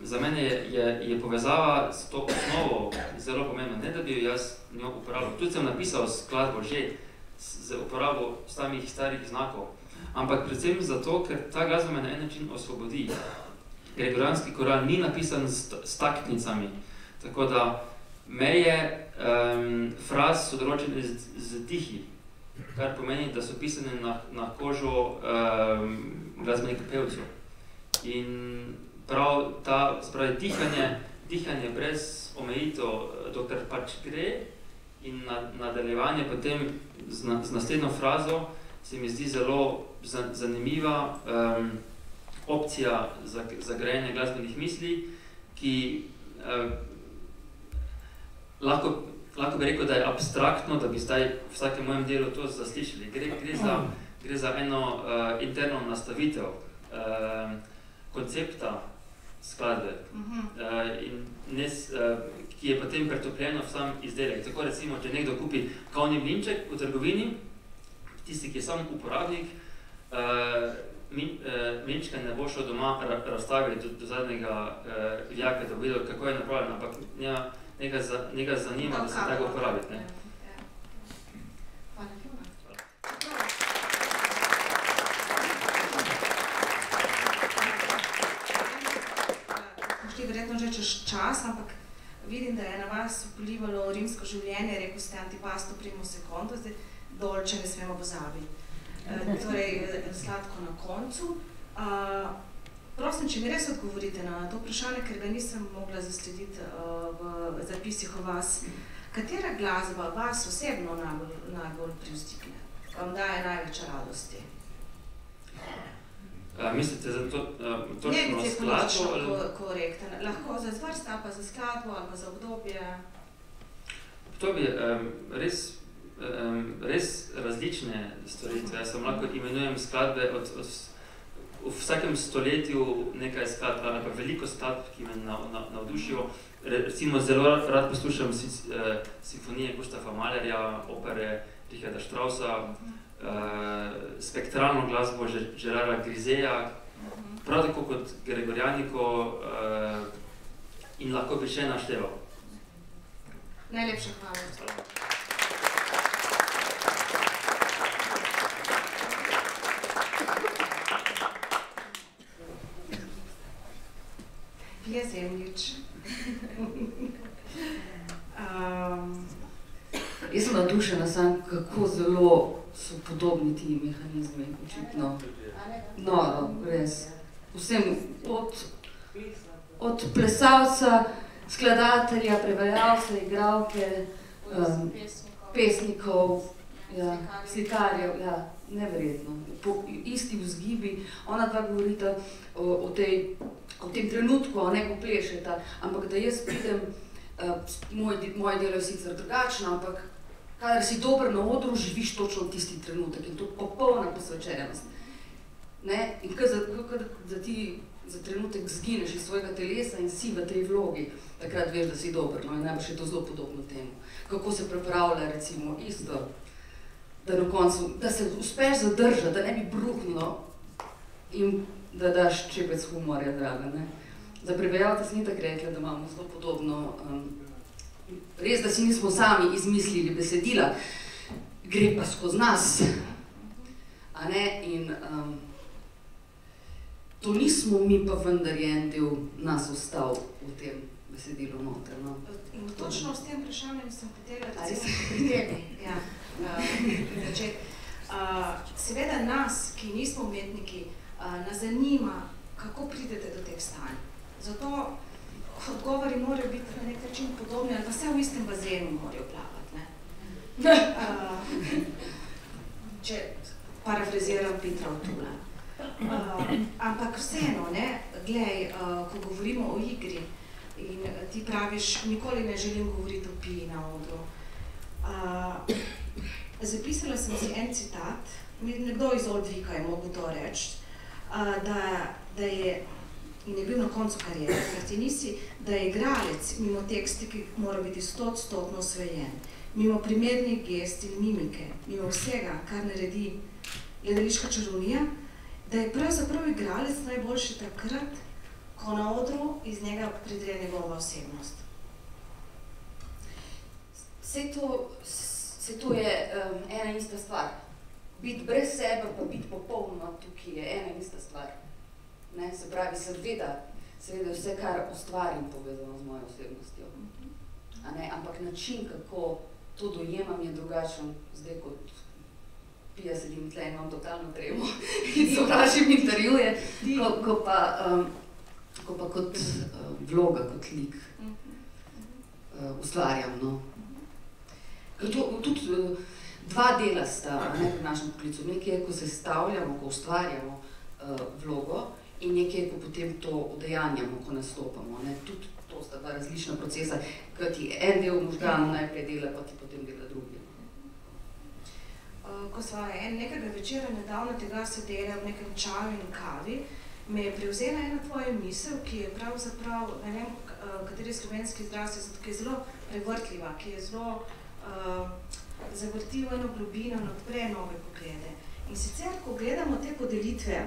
za mene je povezava s to osnovo zelo pomembna, ne da bi jo jaz njo uporabljal. Tudi sem napisal skladbo že z uporabo samih starih znakov, ampak predvsem zato, ker ta glasba me na en način osvobodi. Gregorijanski koral ni napisan s taktnicami, tako da meje fraz so določene z dihi, kar pomeni, da so pisane na kožo glasbenih pevcev. In prav dihanje brez omejitev, dokler pač gre in nadaljevanje potem z naslednjo frazo se mi zdi zelo zanimiva opcija za grajene glasbenih misli, ki lahko bi rekel, da je abstraktno, da bi zdaj v vsakem mojem delu to zaslišali. Gre za eno interno nastavitev koncepta skladbe, ki je potem pretopljeno v sam izdelek. Tako recimo, če nekdo kupi kavni mlinček v trgovini, tisti, ki je sam uporabnik, mlinčka ne bo šel doma razstaviti do zadnjega viljaka, da bo videl, kako je napravljen, ampak njega zanima, da se tako uporabiti. Verjetno že čez čas, ampak vidim, da je na vas vplivalo rimsko življenje, rekel ste antipasto primo secondo, zdaj dolče ne smemo pozabiti. Torej, sladko na koncu. Prosim, če mi res odgovorite na to vprašanje, ker ga nisem mogla zaslediti v zapisih o vas. Katera glasba vas osebno najbolj privzdigne? Vam daje največ radosti? Mislite za to točno skladbo? Ne bi politično korekten. Lahko za zvrst, ali pa za skladbo, ali pa za obdobje? To bi res različne storitve. Jaz lahko imenujem skladbe v vsakem stoletju nekaj skladb, ali pa veliko skladb, ki me navdušijo. Recimo zelo rad poslušam simfonije Gustafa Mahlerja, opere Richarda Straussa, spektralno glasbo Gerarda Griseja, prav tako kot Gregorianiko in lahko bi še našteval. Najlepša hvala. Je Zemljič. Jaz sem navdušena sam, kako zelo so podobni ti mehanizmi, očitno. No, res. Vsem od plesalca, skladatelja, prevajalca, igralke, pesnikov, slikarjev, neverjetno. Isti vzgibi, ona dva govorita o tem trenutku, ko plešeta, ampak da jaz pridem, moje delo je sicer drugačno, ampak kadar si dober na odru, živiš točno tisti trenutek in to popolna posvečenost. In da ti za trenutek zgineš iz svojega telesa in si v tej vlogi, takrat veš, da si dober. In najbrž je to zelo podobno temu. Kako se pripravlja, recimo, isto, da na koncu, da se uspeš zadržati, da ne bi bruhnilo in da daš čepec humorja zraven. Za prevajalca sem tako rekla, da imamo zelo podobno. Res, da si nismo sami izmislili besedila, gre pa skozi nas. In to nismo mi, pa vendar je en del nas ostal v tem besedilu noter. In točno s tem vprašanjem sem hotela začeti. Seveda nas, ki nismo umetniki, nas zanima, kako pridete do teh stanj. Zato odgovori morajo biti na nek način podobni, ali pa vse v istem bazenu morajo plavati. Če parafraziram Petra O'Toola. Ampak vseeno, glej, ko govorimo o igri in ti praviš, nikoli ne želim govoriti o piji na odru. Zapisala sem si en citat, nekdo iz Oldvika je mogel to reči, da je, in je bil na koncu karijere, da je igralec mimo tekste, ki mora biti 100% osvojen, mimo primernih gest in mimike, mimo vsega, kar naredi gledališka čarovnija, da je pravzaprav igralec najboljši takrat, ko na odru iz njega pridre njegova osebnost. Vse to je ena ista stvar. Biti brez sebe, pa biti popolnoma tukaj je ena ista stvar. Se pravi, seveda vse, kar ustvarim, povezano z mojo osebnostjo. Ampak način, kako to dojemam, je drugačen. Zdaj, kot Pija sedim tle in imam totalno tremo in sovražim intervjuje, ko pa kot vloga, kot lik ustvarjam. Tudi dva dela sta pri našem poklicu. Nekaj je, ko sestavljamo, ko ustvarjamo vlogo, in nekaj je, ko potem to udejanjamo, ko nastopamo. Tudi to sta dva različna procesa, ki ti en del možganov najprej dela, pa ti potem dela drugi. Ko sva nekega večera nedavno tega sedela v nekem čaju in kavi me je prevzela ena tvoja misel, ki je pravzaprav, ne vem, kateri slovenski izraz je, ki je zelo prevrtljiva, ki je zelo zavrti v eno globino in odpre nove poglede. In sicer, ko gledamo te podelitve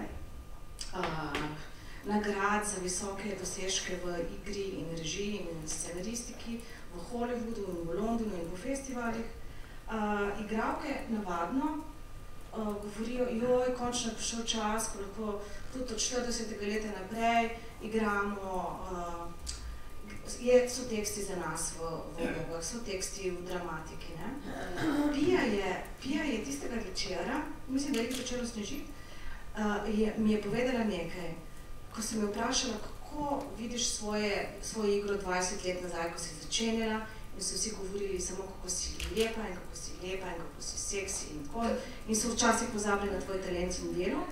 nagrad za visoke dosežke v igri in režiji in scenaristiki, v Hollywoodu in v Londonu in v festivalih, igralke navadno govorijo, joj, končno je prišel čas, ko lahko tudi od 40. leta naprej igramo, so teksti za nas v vlogah, so teksti v dramatiki. Ne? Pija je tistega večera, mislim, da je začelo snežiti, mi je povedala nekaj, ko sem jo vprašala, kako vidiš svojo igro 20 let nazaj, ko si začenjala, in so vsi govorili samo, kako si lepa in kako si lepa in kako si seksi in tako. In so včasih pozabili na tvoj talent in delo.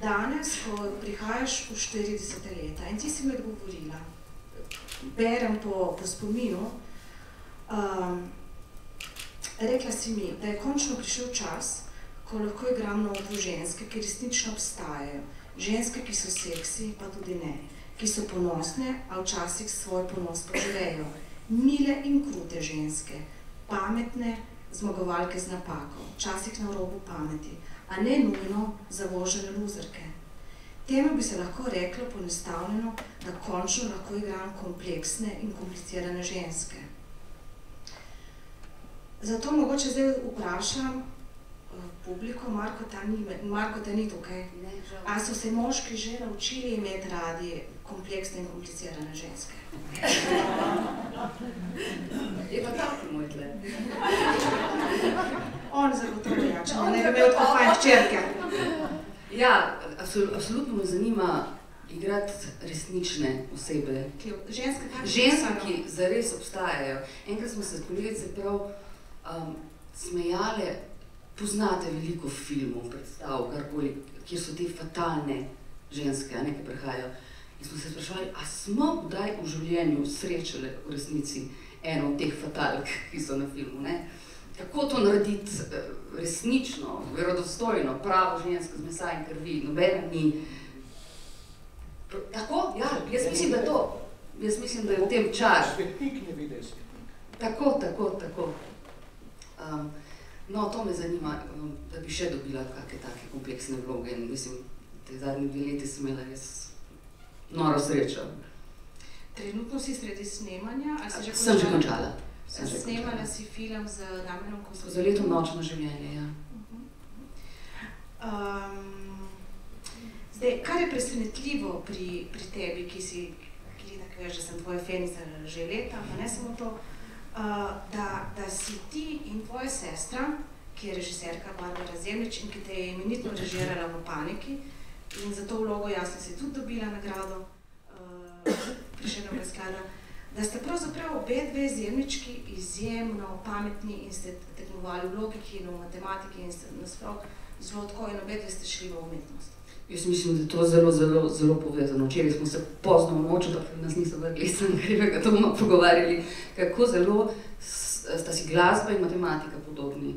Danes, ko prihajaš v 40 leta in ti si mi odgovorila, berem po spominu, rekla si mi, da je končno prišel čas, ko lahko igram na vlogo ženske, ki resnično obstajajo. Ženske, ki so seksi, pa tudi ne. Ki so ponosne, a včasih svoj ponos požrejo. Mile in krute ženske, pametne, zmagovalke z napako, včasih na robu pameti, a ne nujno zavožene luzerke. Temu bi se lahko reklo poenostavljeno, da končno lahko igram kompleksne in komplicirane ženske. Zato mogoče zdaj vprašam publiko, Marko ta ni tukaj. A so se moški že naučili imeti radi kompleksne in komplicirane ženske? Je pa tako moj tle. On zagotovo jače, ne bi imel tako fajn hčerke. Ja, absolutno me zanima igrati resnične osebe. Ženske, ki zares obstajajo. Enkrat smo se kolegice prav smejale, poznate veliko filmov, predstav, karkoli, kjer so te fatalne ženske, ki prihajajo. In smo se spraševali, a smo kdaj v življenju srečali v resnici eno od teh fatalk, ki so na filmu, ne? Kako to narediti resnično, verodostojno, pravo žensko z mesa in krvi, nobena ni. Tako? Ja, jaz mislim, da to. Jaz mislim, da je v tem čar. Svetnik ne vide svetnik. Tako. No, to me zanima, da bi še dobila kakšne take kompleksne vloge in mislim, te zadnji 2 leti sem imela res noro srečo. Trenutno si sredi snemanja? Sem že končala. Snemala si film z Damianom Konstantinom? Za leto Nočno življenje, ja. Zdaj, kar je presenetljivo pri tebi, ki tako veš, da sem tvoja fenica že leta, pa ne samo to, da si ti in tvoja sestra, ki je režiserka Barbara Zemljič in ki te je imenitno režirala v Paniki in za to vlogo jasno si tudi dobila nagrado Prešernovega sklada, da ste pravzaprav obe dve Zemljički izjemno pametni in ste tekmovali v logiki in v matematiki in ste nasploh zelo tako in obe dve ste šli v umetnost. Jaz mislim, da je to zelo povezano. Včeraj smo se pozno v noč, da nas niso vrgli sem krivega doma pogovarjali, kako zelo sta si glasba in matematika podobni.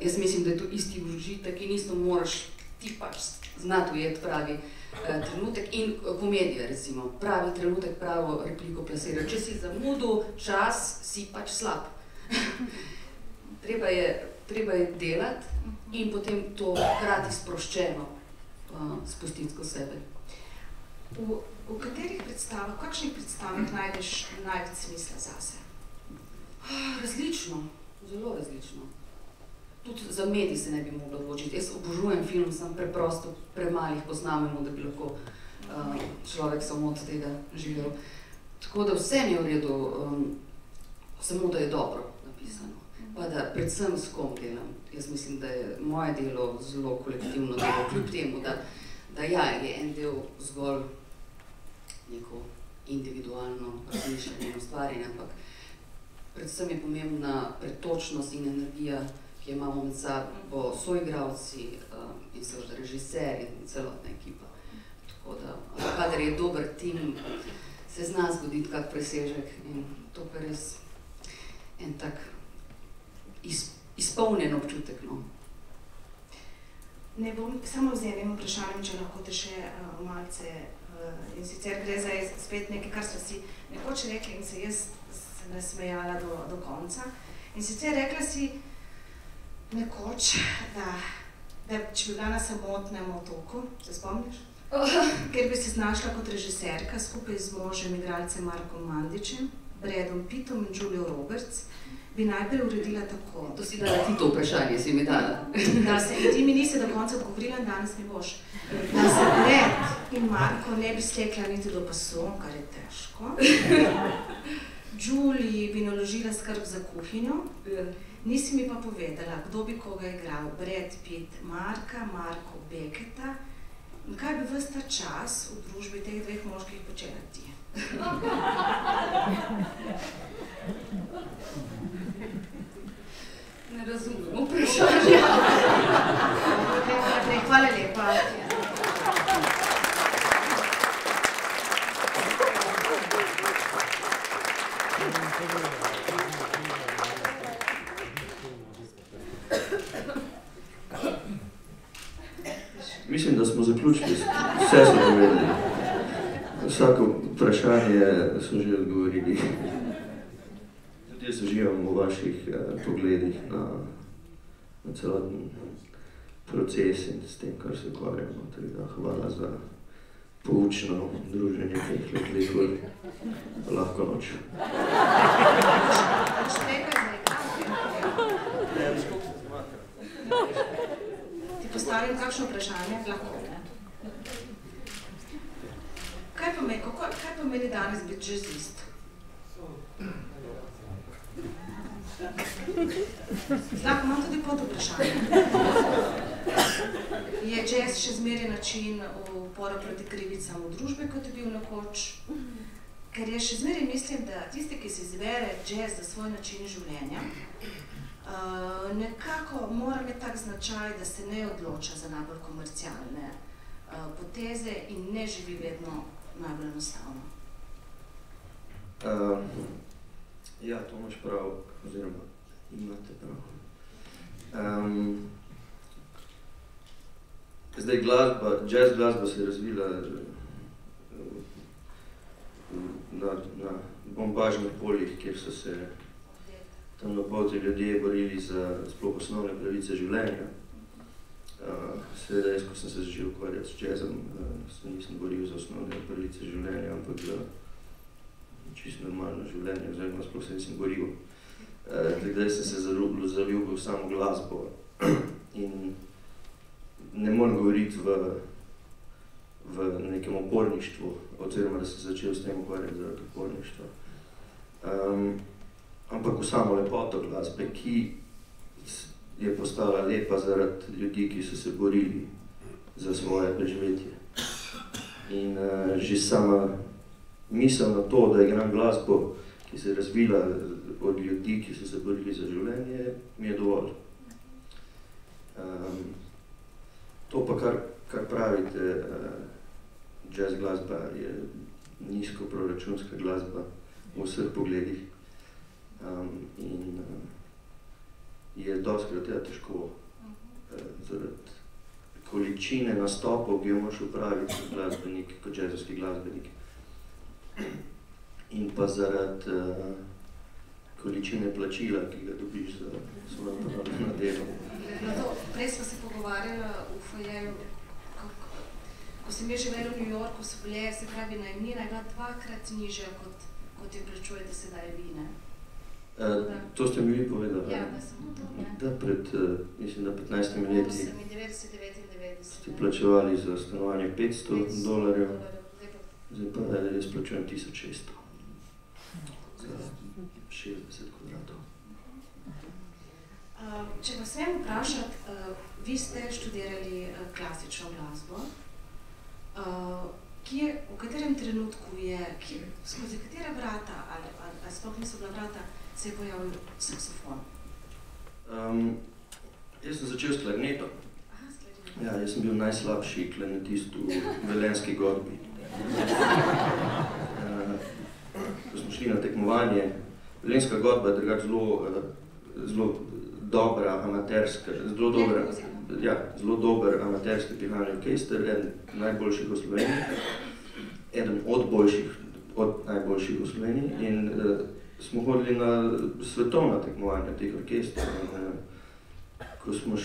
Jaz mislim, da je to isti užitek in isto moraš ti pač znati ujeti pravi trenutek in komedija, recimo. Pravi trenutek, pravo repliko plasira. Če si zamudil čas, si pač slab. Treba je delati in potem to hkrati sproščeno spustiti skozi sebe. V katerih predstavah, v kakšnih predstavah najdeš največ smisla zase? Različno, zelo različno. Tudi za medij se ne bi mogla odločiti. Jaz obožujem film, sem preprosto premalih poznamemo, da bi lahko človek samo od tega živel. Tako da vse mi je v redu, samo da je dobro napisano. Pa da predvsem s kom delam. Jaz mislim, da je moje delo zelo kolektivno delo, kljub temu, da ja, je en del zgolj neko individualno razmišljanje in ustvarjanje, ampak predvsem je pomembna pretočnost in energija, ki jo imamo med sabo soigralci in seveda režiser in celotna ekipa. Tako da, kadar je dober tim, se zna zgoditi kak presežek in to pa res en tak izpolnjen občutek, no. Ne bom samo z enim vprašanjem, če lahko te še malce, in sicer gre za spet nekaj, kar smo si nekoč rekli in se jaz nasmejala do konca. In sicer rekla si nekoč, da če bi bila na samotnem otoku, se spomniš? Ker bi se znašla kot režiserka skupaj z možem, igralcem Markom Mandićem, Bradom Pittom in Julio Roberts, bi najprej uredila tako. To si dala ti to vprašanje, si mi dala. Da se ti mi nisi do konca odgovorila in danes mi boš. Da se Brad in Marko ne bi stekla niti do pasu, kar je težko. Julii bi naložila skrb za kuhinjo. Nisi mi pa povedala, kdo bi koga igral. Brad Pitt Marka, Marko Becketa. In kaj bi ves ta čas v družbi teh dveh moških počela ti? Ne razumem vprašanja. Hvala lepa. Mislim, da smo zaključili, vse smo povedali. Vsako vprašanje so že odgovorili. Tudi jaz uživam v vaših pogledih na celoten proces in s tem, kar se ukvarjamo. Hvala za poučno druženje teh let. Lahko noč. Ti postavim kakšno vprašanje? Lahko. Kaj pomeni danes biti jazzist? Lahko imam tudi pod vprašanje. Je jazz še zmeraj način upora proti krivicam v družbi, kot je bil nekoč? Ker je še zmeraj mislim, da tisti, ki se izbere jazz za svoj način življenja, nekako mora imeti tak značaj, da se ne odloča za najbolj komercialne poteze in ne živi vedno najbolj enostavno. Ja, to imaš prav, oziroma imate prav. Zdaj jazz glasba se je razvila na bombažnih poljih, kjer so se temnopolti ljudje borili za sploh osnovne pravice življenja. Seveda, jaz, ko sem se začel ukvarjati s jazzom, se nisem boril za osnovne pravice življenja, ampak za čisto normalno življenje, oziroma sploh se nisem boril. Takdaj sem se zaljubil v samo glasbo in ne morem govoriti v nekem oporništvu, oziroma da sem začel s tem ukvarjati zaradi oporništva. Ampak v samo lepoto glasbe, ki je postala lepa zaradi ljudi, ki so se borili za svoje preživetje. In že sama misel na to, da igram glasbo, ki se je razvila od ljudi, ki so se borili za življenje, mi je dovolj. To pa, kar pravite, jazz glasba je nizkoproračunska glasba v vseh pogledih. In je dostikrat težko zaradi količine nastopov, ki jo moraš opraviti kot glasbenik, kot jazzovski glasbenik. In pa zaradi količine plačila, ki ga dobiš za svojo ponovno delo. Prej smo se pogovarjali v fojeju, ko sem živela v New Yorku, so bile, se pravi, najemnina je bila 2-krat nižja, kot jo plačujete sedaj vi, ne? To ste mi vi povedali? Ja, da sem to, ne? Da, pred, mislim, da 15 leti 99. ste plačevali za stanovanje $500, zdaj pa jaz plačujem 1600 za 60 kvadratov. Če vas smem vprašati, vi ste študirali klasično glasbo. V katerem trenutku je, skozi katera vrata, ali sploh niso bila vrata, se je pojavil saksofon? Jaz sem začel s klarnetom. Ja, jaz sem bil najslabši klarnetist v Velenjski godbi. Ko smo šli na tekmovanje, Velenjska godba je drugače zelo dobra amaterska, zelo dober amaterski pihalni orkester, eden najboljših v Sloveniji, eden od najboljših v Sloveniji in smo hodili na svetovna tekmovanja teh orkestrov. Ko smo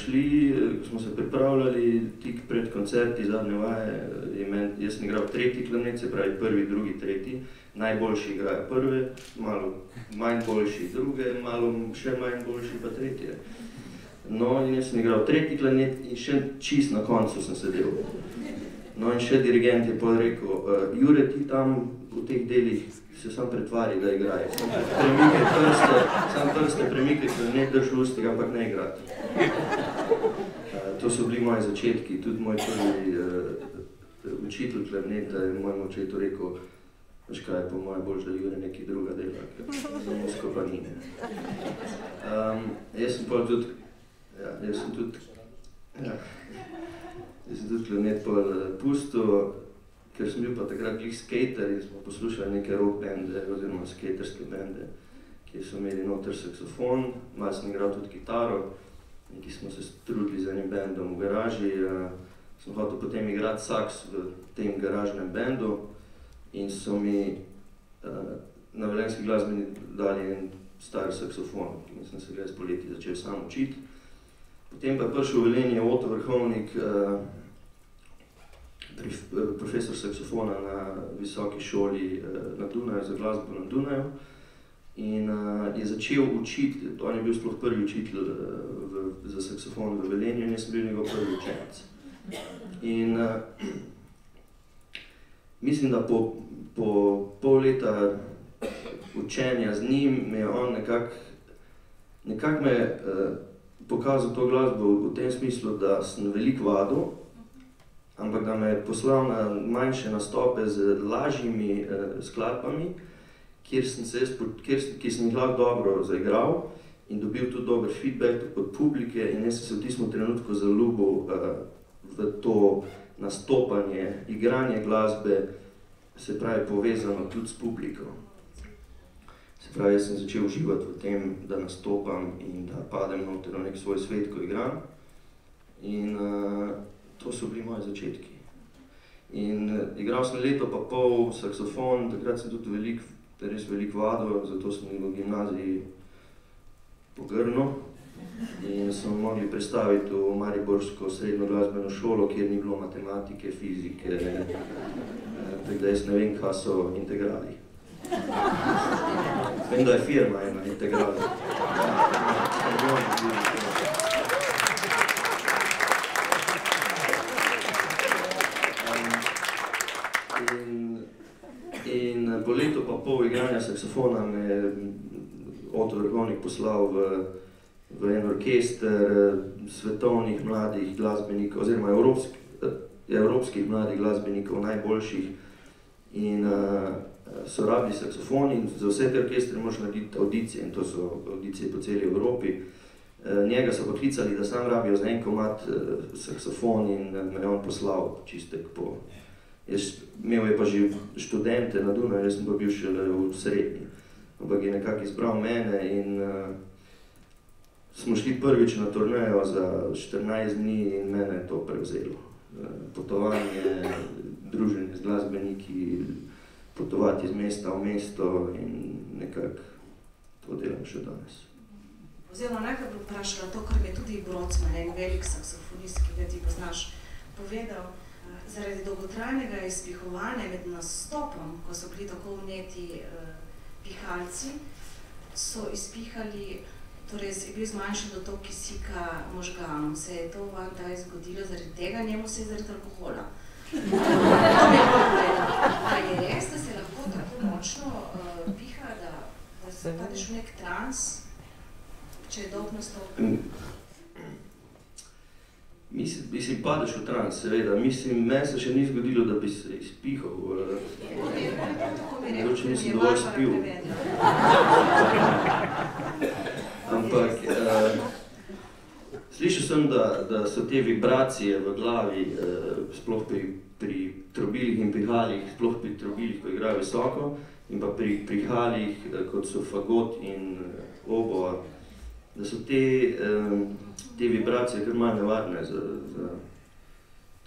se pripravljali tik pred koncerti, zadnje vaje, jaz sem igral 3. klarnet, se pravi 1., 2., 3., najboljši igrajo prve, malo manj boljši druge, malo še manj boljši pa 3. No in jaz sem igral 3. klarnet in še čist na koncu sem sedel. No in še dirigent je pa rekel, Jure, ti tam v teh delih se sam pretvari, da igraje. Sam prste premikaj klarnet, drž v ustih, ampak ne igrati. To so bili moji začetki, tudi moj prvi učitelj klarneta je mojemu očetu rekel, veš kaj, po moje boljš, da Jure nekaj druga dela, ker za musko pa ni. Jaz sem tudi klarnet pustil, ker sem bil pa takrat glih skater in smo poslušali neke rock bende oziroma skaterske bende, ki so imeli noter saksofon, malo sem igral tudi kitaro, in ki smo se trudili z enim bendom v garaži. Sem hotel potem igrati saks v tem garažnem bendu in so mi na Velenjski glasbeni dali en star saksofon, in sem se ga jaz poleti začel sam učiti. Potem pa je prišel v Velenje Oto Vrhovnik, profesor saksofona na visoki šoli na Dunaju, za glasbo na Dunaju, in je začel učiti, on je bil sploh prvi učitelj za saksofon v Velenju in jaz sem bil njegov prvi učenec. In mislim, da po pol leta učenja z njim me je on nekako me pokazal to glasbo v tem smislu, da sem veliko vadil, ampak da me je poslal na manjše nastope z lažjimi skladbami, ki sem jih lahko dobro zaigral in dobil tudi dober feedback od publike in jaz sem se v tistem trenutku zaljubil v to nastopanje, igranje glasbe, se pravi povezano tudi s publiko. Se pravi, jaz sem začel uživati v tem, da nastopam in da padem noter v nek svoj svet, ko igram. In to so bili moji začetki. In igral sem leto pa pol saksofon, takrat sem tudi res veliko vadil, zato sem v gimnaziji pogrnil. In smo mogli prestaviti v Mariborsko srednjo glasbeno šolo, kjer ni bilo matematike, fizike, tako da jaz ne vem, kaj so integrali. Vem, da je firma ena integrala. In po letu pa pol igranja saksofona me je Oto Vrhovnik poslal v en orkester svetovnih mladih glasbenikov, oziroma evropskih mladih glasbenikov, najboljših. In so rabili saksofon in za vse te orkestre moraš narediti audicije, in to so audicije po celi Evropi. Njega so poklicali, da sam rabijo za en komad saksofon in me je on poslal čistek po... Imel je pa že študente na Dunaju, jaz sem pa bil šele v srednji. Ampak je nekako izbral mene in smo šli prvič na turnejo za 14 dni in mene je to prevzelo. Potovanje, druženje z glasbeniki, potovati iz mesta v mesto in nekako to delam še danes. Oziroma najprej bi vprašala to, kar mi je tudi Brocman, en velik saksofonist, ki ga ti poznaš, povedal. Zaradi dolgotrajnega izpihovanja med nastopom, ko so bili tako vneti pihalci, so izpihali, torej je bil zmanjšan dotok kisika možganom. Se je to vam kdaj zgodilo zaradi tega, njemu se je zaradi alkohola? To mi je bolj povedal. A je res, da se lahko tako močno piha, da se padeš v nek trans, če je dolg nastop? Mislim, padeš v trans, seveda. Mislim, meni se še ni zgodilo, da bi se izpihal. Mogoče nisem dovolj spil. Ampak slišal sem, da so te vibracije v glavi, sploh pri trobilih in pihalih, sploh pri trobilih, ko igrajo visoko, in pa pri pihalih, kot so fagot in oboa, so te vibracije kar malo nevarne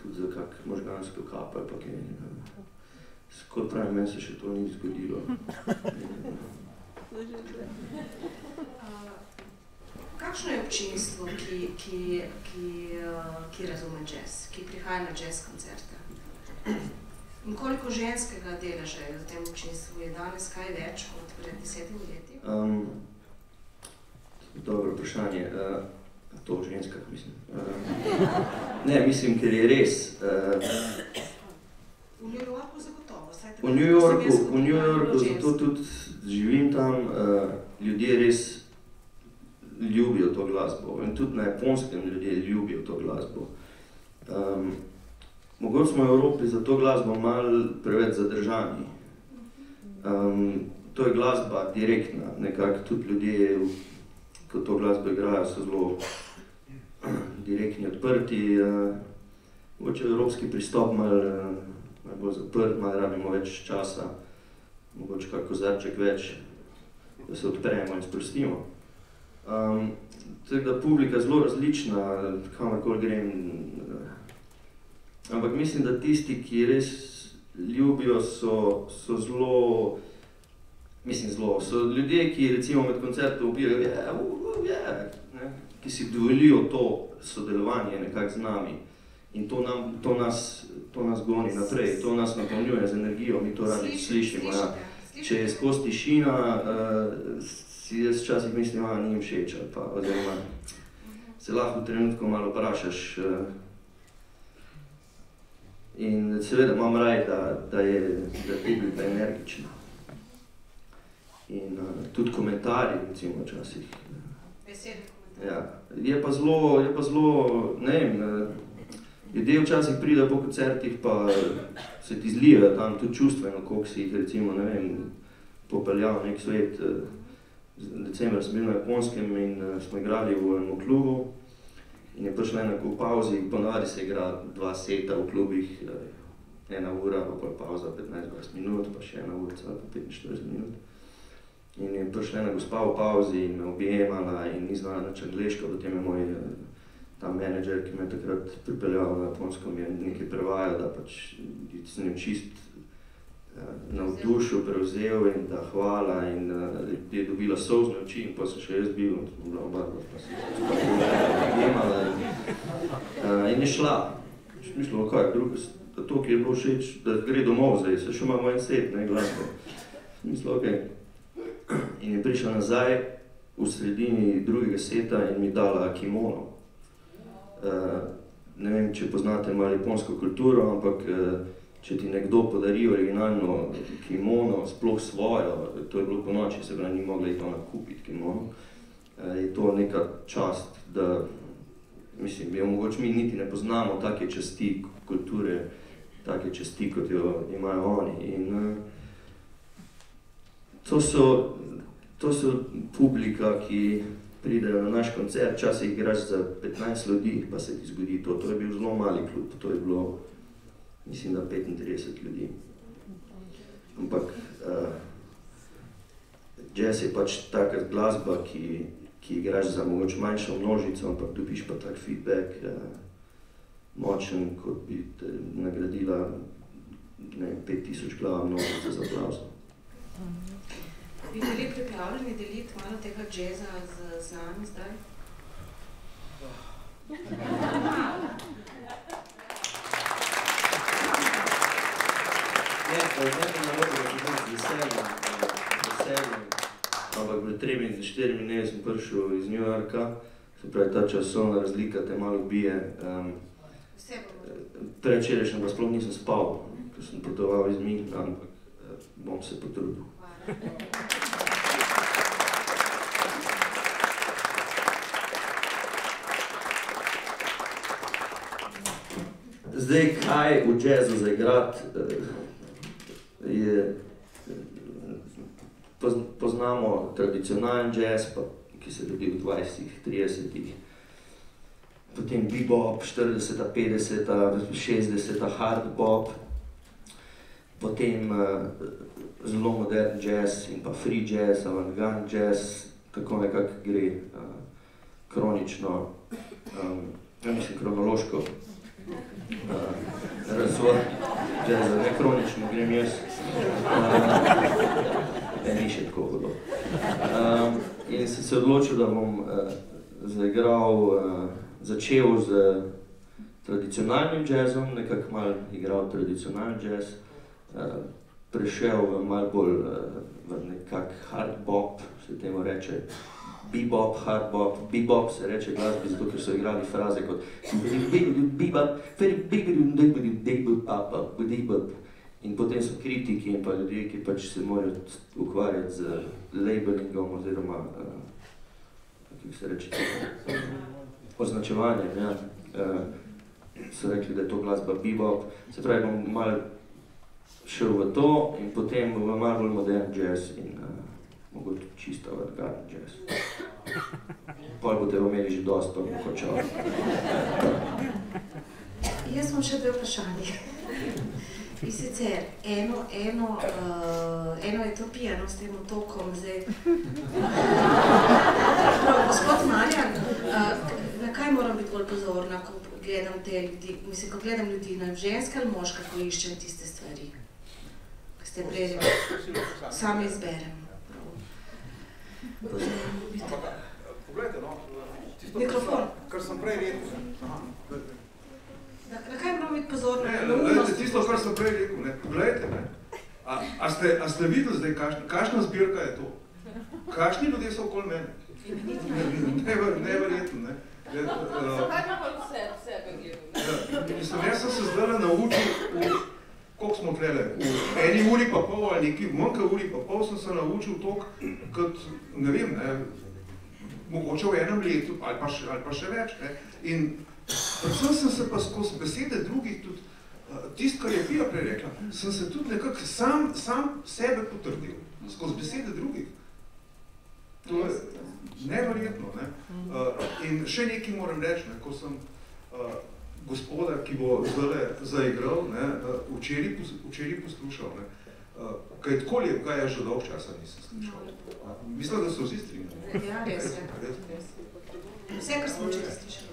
tudi za kak možgansko kap ali pa kaj. Kot pravim, meni se še to ni zgodilo. Kakšno je občinstvo, ki razume jazz, ki prihaja na jazz koncerte? In koliko ženskega deleža je v tem občinstvu? Je danes kaj več kot pred 10 leti? Dobro vprašanje. To v ženskah, mislim. Ne, mislim, ker je res. V New Yorku zagotovo. V New Yorku, zato tudi živim tam, ljudje res ljubijo to glasbo. In tudi na Japonskem ljudje ljubijo to glasbo. Mogoče smo v Evropi za to glasbo malo preveč zadržani. To je glasba direktna, nekako tudi ljudje, ko to glasbo igrajo, so zelo direktni, odprti. Mogoče evropski pristop malo bolj zaprt, malo rabimo več časa, mogoče kak kozarček več, da se odpremo in sprostimo. Tako da publika je zelo različna, kamorkoli grem. Ampak mislim, da tisti, ki res ljubijo, so zelo, so ljudje, ki recimo med koncertom upijajo, ki si dovolijo to sodelovanje nekako z nami. In to nas goni naprej, to nas napolnjuje z energijo, mi to radi slišimo. Če je skozi tišina, si jaz včasih mislim, ni jim všeč, oziroma se lahko v trenutku malo vprašaš. In seveda imam raj, da je publika energična. In tudi komentarji, recimo, včasih. Je pa zelo, ne vem, ljudje včasih pridejo po koncertih, pa se ti zlijejo tam tudi čustveno, koliko si jih, recimo, ne vem, popeljal nek svet. Decembra sem bil na Japonskem in smo igrali v enem klubu in je prišla ena v pauzi, ponavadi se igra 2 seta v klubih, 1 ura, pa pol pauza 15-20 minut, pa še 1 urica, pa 45 minut. In je prišla ena gospa v pauzi in me objemala in ni znala nič angleško, potem je moj ta menedžer, ki me je takrat pripeljal na Japonsko, mi je nekaj prevajal, da pač sem jo čist navdušil, prevzel in da hvala in je dobila solzne oči in pa sem še jaz bil, smo bila oba, pa sem objemala in je šla. Mislila, kaj, drugo, to, ki je bilo všeč, da gre domov zdaj, se še imamo en set, ne, glasbo. Mislila, okej. In je prišla nazaj v sredini drugega seta in mi dala kimono. Ne vem, če poznate malo japonsko kulturo, ampak če ti nekdo podari originalno kimono, sploh svojo, to je bilo po noči, se pravi, ni mogla iti ona kupiti kimono, je to neka čast, da, mislim, mogoče mi niti ne poznamo take časti kulture, take časti, kot jo imajo oni. In to so publika, ki pridejo na naš koncert, včasih igraš za 15 ljudi, pa se ti zgodi to. To je bil zelo mali klub, to je bilo, mislim, da 35 ljudi. Ampak jazz je pač taka glasba, ki igraš za mogoče manjšo množico, ampak dobiš pa tak feedback močen, kot bi te nagradila 5000 glava množica za aplauzo. Bi bili pripravljeni deliti malo tega džeza z nami zdaj? Ne, pa nekaj naloga, da bi veseljem, ampak pred 3-4 dnevi sem prišel iz New Yorka, se pravi, ta časovna razlika te malo bije. Predvčerajšnjem pa sploh nisem spal, ko sem potoval iz Münchna, ampak bom se potrudil. Zdaj, kaj v jazzu zaigrati, poznamo tradicionalen jazz, ki se rodi v 20-ih, 30-ih, potem bebop, 40-ta, 50-ta, 60-ta, hard bop, potem zelo modern jazz in pa free jazz, avantgard jazz, tako nekako gre. kronično, kronološko razvoj jazza, ne kronično, grem jaz. Ni še tako hudo. In sem se odločil, da bom začel z tradicionalnim jazzom, nekako malo igral tradicionalni jazz, prešel v malo bolj v nekak hard bop, se temu reče, bebop, hard bop. Bebop se reče glasbi, zato ker so igrali fraze kot in potem so kritiki in pa ljudje, ki pač se morajo ukvarjati z labelingom oziroma kako se reče, označevanjem, ja. So rekli, da je to glasba bebop, se pravi, bom malo šel v to in potem v malo bolj modern jazz in mogoče čisto avantgardni jazz. Pol boste imeli že dosto mogočal. Jaz imam še dve vprašanje. In sicer, eno je to pijano s tem otokom zdaj. Gospod Marjan, na kaj moram biti bolj pozorna, ko gledam te ljudi, mislim, ko gledam ljudi, na ženska ali moška, ko iščem tiste stvari, ki ste prej sami izberem. Poglejte, no, mikrofon. Kar sem prej rekel. Na kaj moram biti pozorna? Ne, tisto, kar sem prej rekel, ne, poglejte, ne. A ste videli zdaj, kakšna zbirka je to? Kakšni ljudje so okoli mene? Neverjetno, ne. Zakaj pa bolj sebe gledam? Mislim, jaz sem se zdaj naučil, koliko smo tlele, v eni uri pa pol ali nekaj, v manjka uri pa pol sem se naučil toliko, kot, ne vem, ne, mogoče v enem letu ali pa še več, ne. In predvsem sem se pa skozi besede drugih tudi, tisto, kar je Pija prej rekla, sem se tudi nekako sam sebe potrdil, skozi besede drugih. To je neverjetno, ne. In še nekaj moram reči, ne, ko sem gospoda, ki bo zdaj zaigral, ne, včeraj poslušal, ne, kaj tako lep, kaj je že dolg časa nisem slišal. Mislim, da so vsi strinjali. Ja, res je. Vse, kar smo včeraj slišali.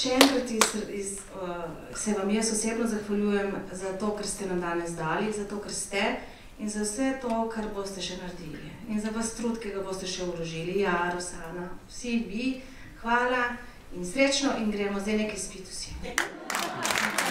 Še enkrat se vam jaz osebno zahvaljujem za to, kar ste nam danes dali, za to, kar ste in za vse to, kar boste še naredili. In za vas trud, ki ga boste še vložili. Ja, Rosana, vsi vi, hvala in srečno in gremo zdaj nekaj spiti vsi.